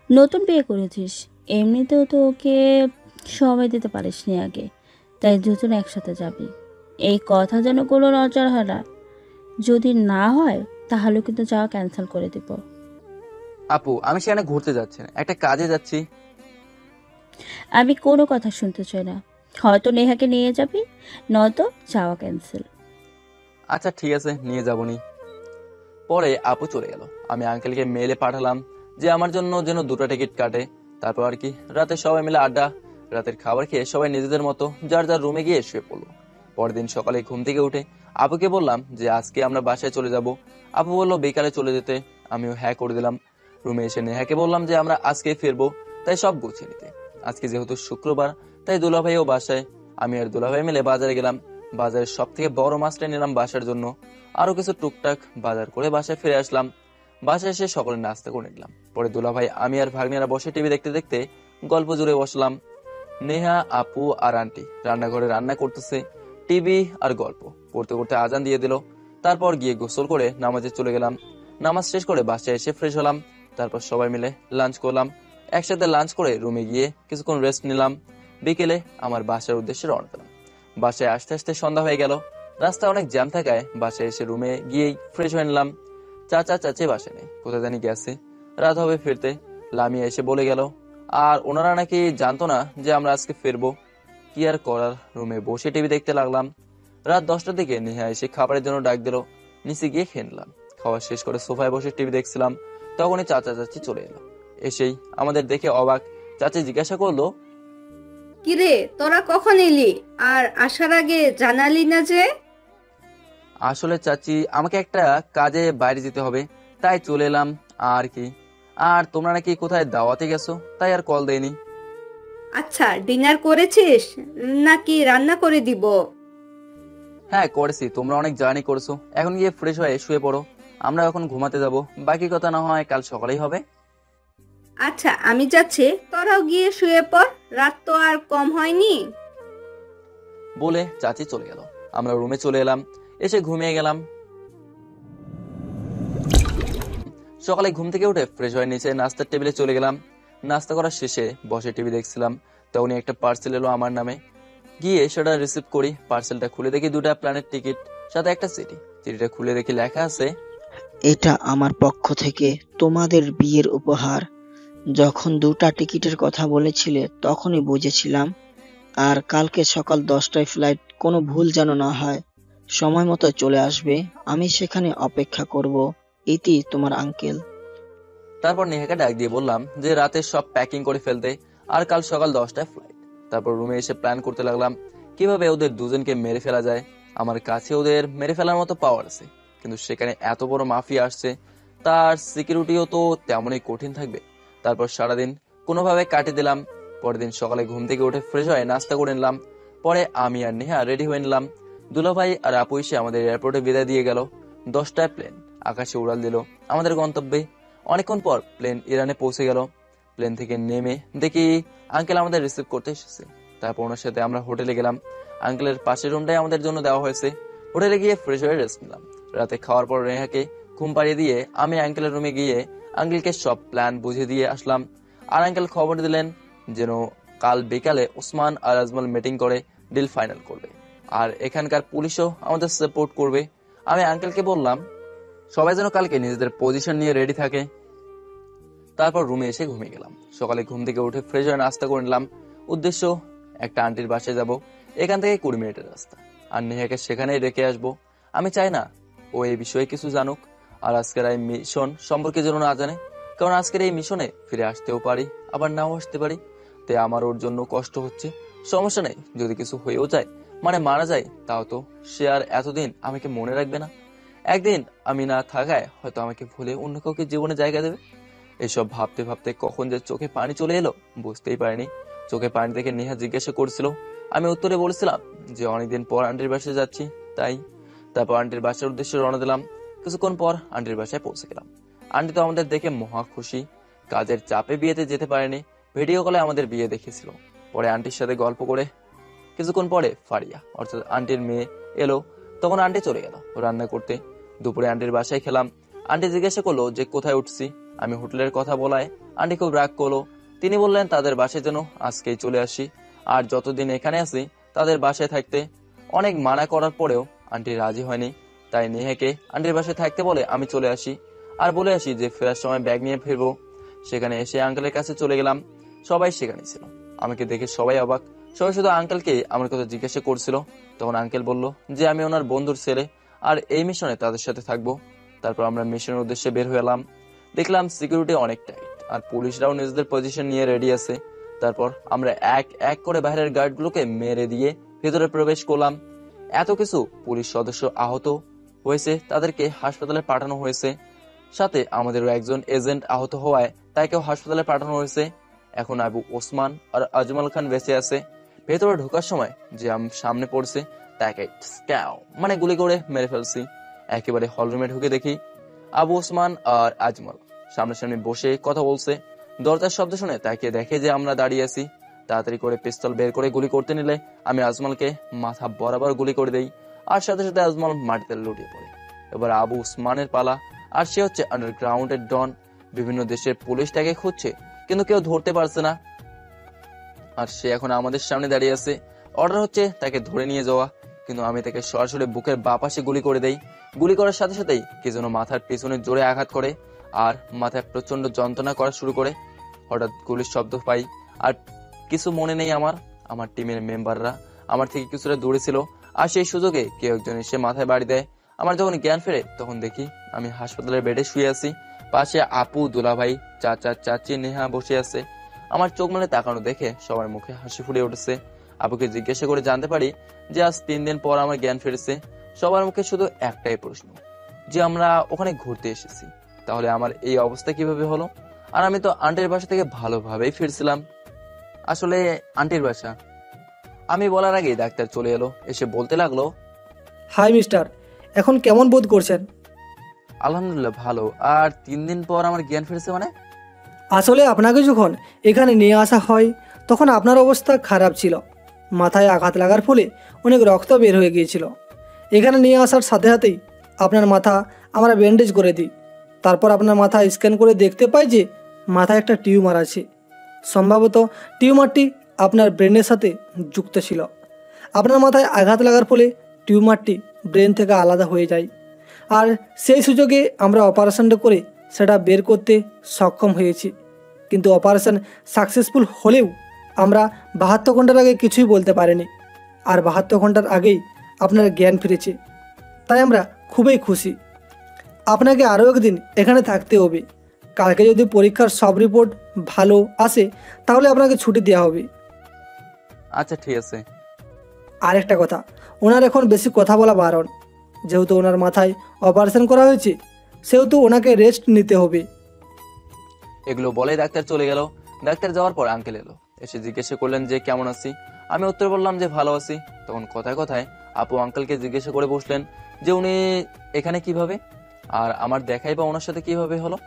নতুন বিয়ে করেছিস, এমনিতেও তো ওকে সময় দিতে পারিসনি আগে, তাই দুজন একসাথে যাবি। এই কথা যেন কোনো নজর হয় না। যদি না হয় তাহলে কিন্তু যাওয়া ক্যান্সেল করে দিব। আপু আমি সেখানে ঘুরতে যাচ্ছি না, একটা কাজে যাচ্ছি। আমি কোনো কথা শুনতে চাই না। হয়তো নেহাকে নিয়ে যাবি, নয়তো যাওয়া ক্যান্সেল। আচ্ছা ঠিক আছে, নিয়ে যাবনি। পরে আপু চলে গেল। আমি আঙ্কেলকে মেলে পাঠালাম যে আমার জন্য যেন 2টা টিকিট কাটে। তারপর আর কি রাতে সবাই মিলে আড্ডা। রাতের খাবার খেয়ে সবাই নিজেদের মতো যার যার রুমে গিয়ে শুয়ে পড়লো। পরের দিন সকালে ঘুম থেকে উঠে আপুকে বললাম যে আজকে আমরা বাসায় চলে যাব। আপু বললো বিকালে চলে যেতে, আমিও হ্যাঁ করে দিলাম। রুমে এসে নেহাকে বললাম যে আমরা আজকে ফিরবো, তাই সব গুছিয়ে নিতে। আজকে যেহেতু শুক্রবার তাই দুলাভাইও বাসায়। আমি আর দুলাভাই মিলে বাজারে গেলাম। বাজারের সব থেকে বড় মাছটা নিলাম বাসার জন্য। আরো কিছু টুকটাক বাজার করে বাসায় ফিরে আসলাম। বাসায় এসে সকলে নাস্তা করে নিলাম। পরে দুলাভাই আমি আর ভাগ্নিরা বসে টিভি দেখতে দেখতে গল্প জুড়ে বসলাম। নেহা, আপু আর আন্টি রান্নাঘরে রান্না করতেছে, টিভি আর গল্প করতে করতে আজান দিয়ে দিল। তারপর গিয়ে গোসল করে নামাজে চলে গেলাম। নামাজ শেষ করে বাসায় এসে ফ্রেশ হলাম। তারপর সবাই মিলে লাঞ্চ করলাম। একসাথে লাঞ্চ করে রুমে গিয়ে কিছুক্ষণ রেস্ট নিলাম। বিকেলে আমার বাসার উদ্দেশ্যে রওনা দিলাম। বাসায় আসতে আসতে সন্ধ্যা হয়ে গেল। রাস্তা অনেক জ্যাম থাকায় বাসায় এসে রুমে গিয়েই ফ্রেশ হয়ে নিলাম। চাচি বাসায় নেই, কোথায় জানি গেছে, রাত হবে ফিরতে। লামিয়া এসে বলে গেল। আর ওনারা নাকি জানতো না যে আমরা আজকে ফিরবো। কি আর করার, রুমে বসে টিভি দেখতে লাগলাম। রাত 10টার দিকে নেহা এসে খাবারের জন্য ডাক দিল। নিচে গিয়ে খেয়ে নিলাম। খাওয়া শেষ করে সোফায় বসে টিভি দেখছিলাম। তখনই চাচি চলে এলো। এসেই আমাদের দেখে অবাক। চাচি জিজ্ঞাসা করলো, কিরে তোরা কখন এলি আর আসার আগে জানালি না যে? আসলে চাচি আমাকে একটা কাজে বাইরে যেতে হবে, তাই চলে এলাম আর কি। আর তোমরা নাকি কোথায় দাওয়াতে গেছো, তাই আর কল দেয়নি। আচ্ছা ডিনার করেছিস নাকি রান্না করে দিব? হ্যাঁ করেছি, তোমরা অনেক জার্নি করেছো। এখন গিয়ে ফ্রেশ হয়ে শুয়ে পড়ো, আমরা এখন ঘুমাতে যাব। বাকি কথা না হয় কাল সকালেই হবে। আচ্ছা আমি যাচ্ছি, তোরাও গিয়ে শুয়ে পড়, রাত তো আর কম হয়নি। বলে চাচি চলে গেল। আমরা রুমে চলে এলাম, এসে ঘুমিয়ে গেলাম। সকালে ঘুম থেকে উঠে ফ্রেশ হয়ে নিচে নাস্তার টেবিলে চলে গেলাম। নাস্তা করার শেষে বসে টিভি দেখছিলাম। তখনই একটা পার্সেল এলো আমার নামে। গিয়ে সেটা রিসিভ করি। পার্সেলটা খুলে দেখি 2টা প্ল্যানের টিকিট, সাথে একটা চিঠি। চিঠিটা খুলে দেখি লেখা আছে, এটা আমার পক্ষ থেকে তোমাদের বিয়ের উপহার। যখন 2টা টিকিটের কথা বলেছিলে তখনই বুঝেছিলাম। আর কালকে সকাল 10টায় ফ্লাইট, কোনো ভুল যেন না হয়। সময় মতো চলে আসবে, আমি সেখানে অপেক্ষা করব। ইতি, তোমার আঙ্কেল। তারপর নেহাকে ডাক দিয়ে বললাম যে রাতে সব প্যাকিং করে ফেলতে, আর কাল সকাল 10টায় ফ্লাইট। তারপর রুমে এসে প্ল্যান করতে লাগলাম কিভাবে ওদের দুজনকে মেরে ফেলা যায়। আমার কাছে ওদের মেরে ফেলার মতো পাওয়ার আছে, কিন্তু সেখানে এত বড় মাফিয়া আসছে, তার সিকিউরিটিও তো তেমনই কঠিন থাকবে। তারপর সারাদিন কোনোভাবে কাটিয়ে দিলাম। পরের দিন সকালে ঘুম থেকে উঠে ফ্রেশ হয়ে নাস্তা করে নিলাম। পরে আমি আর নেহা রেডি হয়ে নিলাম। দুলাভাই আর আপু এসে আমাদের এয়ারপোর্টে বিদায় দিয়ে গেল। 10টায় প্লেন আকাশে উড়াল দিল আমাদের গন্তব্যে। অনেকক্ষণ পর প্লেন ইরানে পৌঁছে গেল। প্লেন থেকে নেমে দেখি আঙ্কেল আমাদের রিসিভ করতে এসেছে। তারপর ওনার সাথে আমরা হোটেলে গেলাম। আঙ্কেলের পাশের রুমটাই আমাদের জন্য দেওয়া হয়েছে। হোটেলে গিয়ে ফ্রেশ হয়ে রেস্ট নিলাম। রাতে খাওয়ার পর নেহাকে ঘুম পাড়িয়ে দিয়ে আমি আঙ্কেলের রুমে গিয়ে আঙ্কেলকে সব প্ল্যান বুঝিয়ে দিয়ে আসলাম। আর আঙ্কেল খবর দিলেন যেন কাল বিকালে ওসমান আর আজমল মিটিং করে ডিল ফাইনাল করবে, আর এখানকার পুলিশও আমাদের সাপোর্ট করবে। আমি আঙ্কেলকে বললাম সবাই যেন কালকে নিজেদের পজিশন নিয়ে রেডি থাকে। তারপর রুমে এসে ঘুমিয়ে গেলাম। সকালে ঘুম থেকে উঠে ফ্রেশ হয়ে নাস্তা করে নিলাম। উদ্দেশ্য একটা আন্টির বাসায় যাব, এখান থেকে 20 মিনিটের রাস্তা। আর নেহাকে সেখানেই রেখে আসবো। আমি চাই না ও এই বিষয়ে কিছু জানুক, আর আজকের এই মিশন সম্পর্কে যেন না জানে, কারণ আজকের এই মিশনে ফিরে আসতেও পারি, আবার নাও আসতে পারি। তাই আমার ওর জন্য কষ্ট হচ্ছে। সমস্যা নেই, যদি কিছু হয়েও যায়, মানে মারা যায়, তাও তো সে আর এতদিন আমাকে মনে রাখবে না। একদিন আমি না থাকায় হয়তো আমাকে ভুলে অন্য কাউকে জীবনে জায়গা দেবে। এসব ভাবতে ভাবতে কখন যে চোখে পানি চলে এলো বুঝতেই পারিনি। চোখে পানি দেখে নেহা জিজ্ঞাসা করছিল। আমি উত্তরে বলেছিলাম যে অনেকদিন পর আন্টির বাসায় যাচ্ছি, তাই। তারপর আন্টির বাসার উদ্দেশ্যে রওনা দিলাম। কিছুক্ষণ পর আন্টির বাসায় পৌঁছে গেলাম। আন্টি তো আমাদের দেখে মহা খুশি। কাজের চাপে বিয়েতে যেতে পারেনি, ভিডিও কলে আমাদের বিয়ে দেখেছিল। পরে আন্টির সাথে গল্প করে কিছুক্ষণ পরে ফারিয়া অর্থাৎ আন্টির মেয়ে এলো। তখন আন্টি চলে গেল রান্না করতে। দুপুরে আন্টির বাসায় খেলাম। আন্টি জিজ্ঞাসা করলো যে কোথায় উঠছি। আমি হোটেলের কথা বলায় আন্টি খুব রাগ করলো। তিনি বললেন তাদের বাসায় যেন আজকেই চলে আসি, আর যতদিন এখানে আছি তাদের বাসায় থাকতে। অনেক মানা করার পরেও আন্টি রাজি হয়নি, তাই নেহাকে আন্টির বাসায় থাকতে বলে আমি চলে আসি, আর বলে আসি যে ফেরার সময় ব্যাগ নিয়ে ফিরবো। সেখানে এসে আঙ্কেলের কাছে চলে গেলাম। সবাই সেখানে ছিল। আমাকে দেখে সবাই অবাক। সবাই শুধু আঙ্কেলকে আমার কথা জিজ্ঞাসা করছিল। তখন আঙ্কেল বলল যে আমি ওনার বন্ধুর ছেলে, আর এই মিশনে তাদের সাথে থাকবো। তারপর আমরা মিশনের উদ্দেশ্যে বের হয়ে এলাম। দেখলাম সিকিউরিটি অনেক টাইট, আর পুলিশরাও নিজেদের পজিশন নিয়ে রেডি আছে। তারপর আমরা এক এক করে বাইরের গার্ডগুলোকে মেরে দিয়ে ভেতরে প্রবেশ করলাম। এত কিছু পুলিশ সদস্য আহত হয়েছে, তাদেরকে হাসপাতালে পাঠানো হয়েছে। সাথে আমাদেরও একজন এজেন্ট আহত হওয়ায় তাকেও হাসপাতালে পাঠানো হয়েছে। এখন আবু ওসমান আর আজমল খান বেঁচে আছে। ভেতরে ঢোকার সময় যে সামনে পড়ছে তাকে মানে গুলি করে মেরে ফেলছি। একেবারে হলরুমে ঢুকে দেখি আবু ওসমান আর আজমল সামনাসামনি বসে কথা বলছে। দরজার শব্দ শুনে তাকে দেখে যে আমরা দাঁড়িয়ে আছি। তাড়াতাড়ি করে পিস্তল বের করে গুলি করতে নিলে আমি আজমলকে মাথা বরাবর গুলি করে দেই, আর সাথে সাথে আজমল মাটিতে লুটিয়ে পড়ে। এবার আবু উসমানের পালা, আর সে হচ্ছে আন্ডারগ্রাউন্ডের ডন। বিভিন্ন দেশের পুলিশ তাকে খুঁজছে, কিন্তু কেউ ধরতে পারছে না। আর সে এখন আমাদের সামনে দাঁড়িয়ে আছে। অর্ডার হচ্ছে তাকে ধরে নিয়ে যাওয়া, কিন্তু আমি তাকে সরাসরি বুকের বাঁ পাশে গুলি করে দেই। গুলি করার সাথে সাথেই কে যেন মাথার পেছনে জোরে আঘাত করে, আর মাথায় প্রচন্ড যন্ত্রণা করা শুরু করে। হঠাৎ গুলির শব্দ পাই, আর কিছু মনে নেই আমার টিমের মেম্বাররা আমার থেকে কিছুটা দূরে ছিল, আর সেই সুযোগে কেউ একজন এসে মাথায় বাড়ি দেয়। আমার যখন জ্ঞান ফেরে তখন দেখি আমি হাসপাতালের বেডে শুয়ে আছি। পাশে আপু, দুলাভাই, চাচা, চাচি, নেহা বসে আছে। আমার চোখ মেলে তাকানো দেখে সবার মুখে হাসি ফুটে উঠেছে। আপুকে জিজ্ঞাসা করে জানতে পারি যে আজ 3 দিন পর আমার জ্ঞান ফিরেছে। সবার মুখে শুধু একটাই প্রশ্ন, যে আমরা ওখানে ঘুরতে এসেছি, তাহলে আমার এই অবস্থা কিভাবে হলো? আর আমি তো আন্টির বাসা থেকে ভালোভাবেই ফিরছিলাম। আসলে আন্টির বাসা। আমি বলার আগেই ডাক্তার চলে এলো, এসে বলতে লাগলো, হাই মিস্টার, এখন কেমন বোধ করছেন? আলহামদুলিল্লাহ ভালো। আর 3 দিন পর আমার জ্ঞান ফিরেছে মানে? আসলে আপনাকে যখন এখানে নিয়ে আসা হয় তখন আপনার অবস্থা খারাপ ছিল। মাথায় আঘাত লাগার ফলে অনেক রক্ত বের হয়ে গিয়েছিল। এখানে নিয়ে আসার সাথে সাথেই আপনার মাথা আমরা ব্যান্ডেজ করে দিই। তারপর আপনার মাথা স্ক্যান করে দেখতে পাই যে মাথায় একটা টিউমার আছে। সম্ভবত টিউমারটি আপনার ব্রেনের সাথে যুক্ত ছিল। আপনার মাথায় আঘাত লাগার ফলে টিউমারটি ব্রেন থেকে আলাদা হয়ে যায়, আর সেই সুযোগে আমরা অপারেশনটা করে সেটা বের করতে সক্ষম হয়েছি। কিন্তু অপারেশন সাকসেসফুল হলেও আমরা 72 ঘন্টার আগে কিছুই বলতে পারিনি, আর 72 ঘন্টার আগেই আপনার জ্ঞান ফিরেছে। তাই আমরা খুবই খুশি। আপনাকে আরও একদিন এখানে থাকতে হবে। কালকে যদি পরীক্ষার সব রিপোর্ট ভালো আসে তাহলে আপনাকে ছুটি দেওয়া হবে। আচ্ছা ঠিক আছে। আরেকটা কথা, ওনার এখন বেশি কথা বলা বারণ। যেহেতু ওনার মাথায় অপারেশন করা হয়েছে সেহেতু ওনাকে রেস্ট নিতে হবে। এগুলো বলে ডাক্তার চলে গেল। ডাক্তার যাওয়ার পর আঙ্কেল এলো, এসে জিজ্ঞাসা করলেন যে কেমন আছি। আমি উত্তর বললাম যে ভালো আছি। তখন কথায় কথায় আপু আঙ্কেলকে জিজ্ঞাসা করে বসলেন যে উনি এখানে কিভাবে, আর আমার দেখাই বা ওনার সাথে কিভাবে হলো।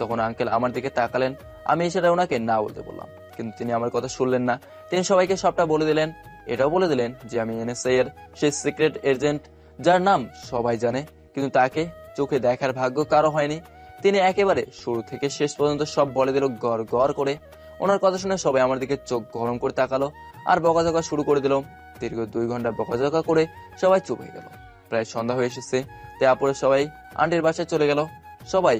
তখন আঙ্কেল আমার দিকে তাকালেন। আমি সেটা ওনাকে না বলতে বললাম, কিন্তু তিনি আমার কথা শুনলেন না। তিনি সবাইকে সবটা বলে দিলেন। এটাও বলে দিলেন যে আমি NSA এর সেই সিক্রেট এজেন্ট, যার নাম সবাই জানে, কিন্তু তাকে চোখে দেখার ভাগ্য কারো হয়নি। তিনি একেবারে শুরু থেকে শেষ পর্যন্ত সব বলে দিল গড় গড় করে। ওনার কথা শুনে সবাই আমার দিকে চোখ গরম করে তাকালো আর বকাঝকা শুরু করে দিল। দীর্ঘ 2 ঘন্টা বকাঝকা করে সবাই চুপ হয়ে গেল। প্রায় সন্ধ্যা হয়ে এসেছে, তাই আপুরে সবাই আন্টির বাসায় চলে গেল। সবাই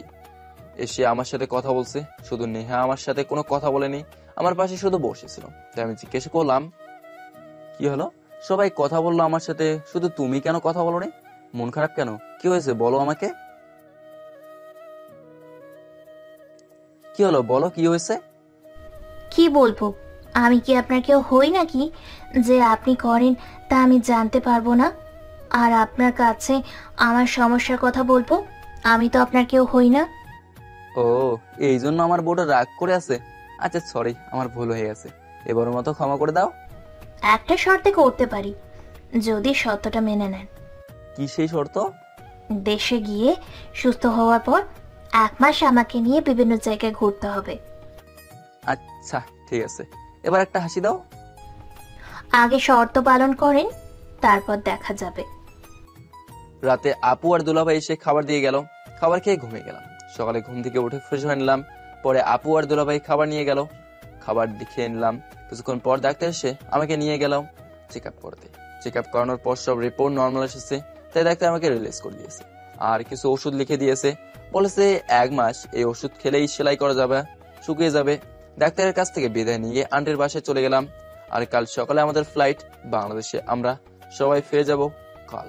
এসে আমার সাথে কথা বলছে, শুধু নেহা আমার সাথে কোনো কথা বলেনি, আমার পাশে শুধু বসেছিল। তাই আমি জিজ্ঞাসা করলাম, কি হলো? সবাই কথা বললো আমার সাথে, শুধু তুমি কেন কথা বলো নি? মন খারাপ কেন? কি হয়েছে বলো আমাকে। কি হলো বলো, কি হয়েছে? কি বলবো? আমি কি আপনার কেউ হই নাকি যে আপনি করেন তা আমি জানতে পারবো না, আর আপনার কাছে আমার সমস্যার কথা বলবো? আমি তো আপনার কেউ হই না। ও, এই জন্য আমার বউটা রাগ করে আছে। আচ্ছা সরি, আমার ভুল হয়ে গেছে, এবারের মতো ক্ষমা করে দাও। একটা শর্তে করতে পারি, যদি শর্তটা মেনে নেন। কি সেই শর্ত? দেশে গিয়ে সুস্থ হওয়ার পর 1 মাস আমাকে নিয়ে বিভিন্ন জায়গায় ঘুরতে হবে। আচ্ছা ঠিক আছে, এবার একটা হাসি দাও। আগে শর্ত পালন করেন, তারপর দেখা যাবে। রাতে আপু আর দুলাভাই এসে খাবার দিয়ে গেল। খাবার খেয়ে ঘুমিয়ে গেলাম। সকালে ঘুম থেকে উঠে ফ্রেশ হয়ে নিলাম। পরে আপু আর দুলাভাই খাবার নিয়ে গেল। খাবার খেয়ে নিলাম। কিছুক্ষণ পর ডাক্তার এসে আমাকে নিয়ে গেলাম চেক আপ করতে। চেক আপ করানোর পর সব রিপোর্ট নর্মাল এসেছে, তাই ডাক্তার আমাকে রিলিজ করে দিয়েছে আর কিছু ওষুধ লিখে দিয়েছে। বলেছে 1 মাস এই ওষুধ খেলেই সেলাই করা যাবে, শুকিয়ে যাবে। ডাক্তারের কাছ থেকে বিদায় নিয়ে আন্টির বাসায় চলে গেলাম। আর কাল সকালে আমাদের ফ্লাইট, বাংলাদেশে আমরা সবাই ফিরে যাব কাল।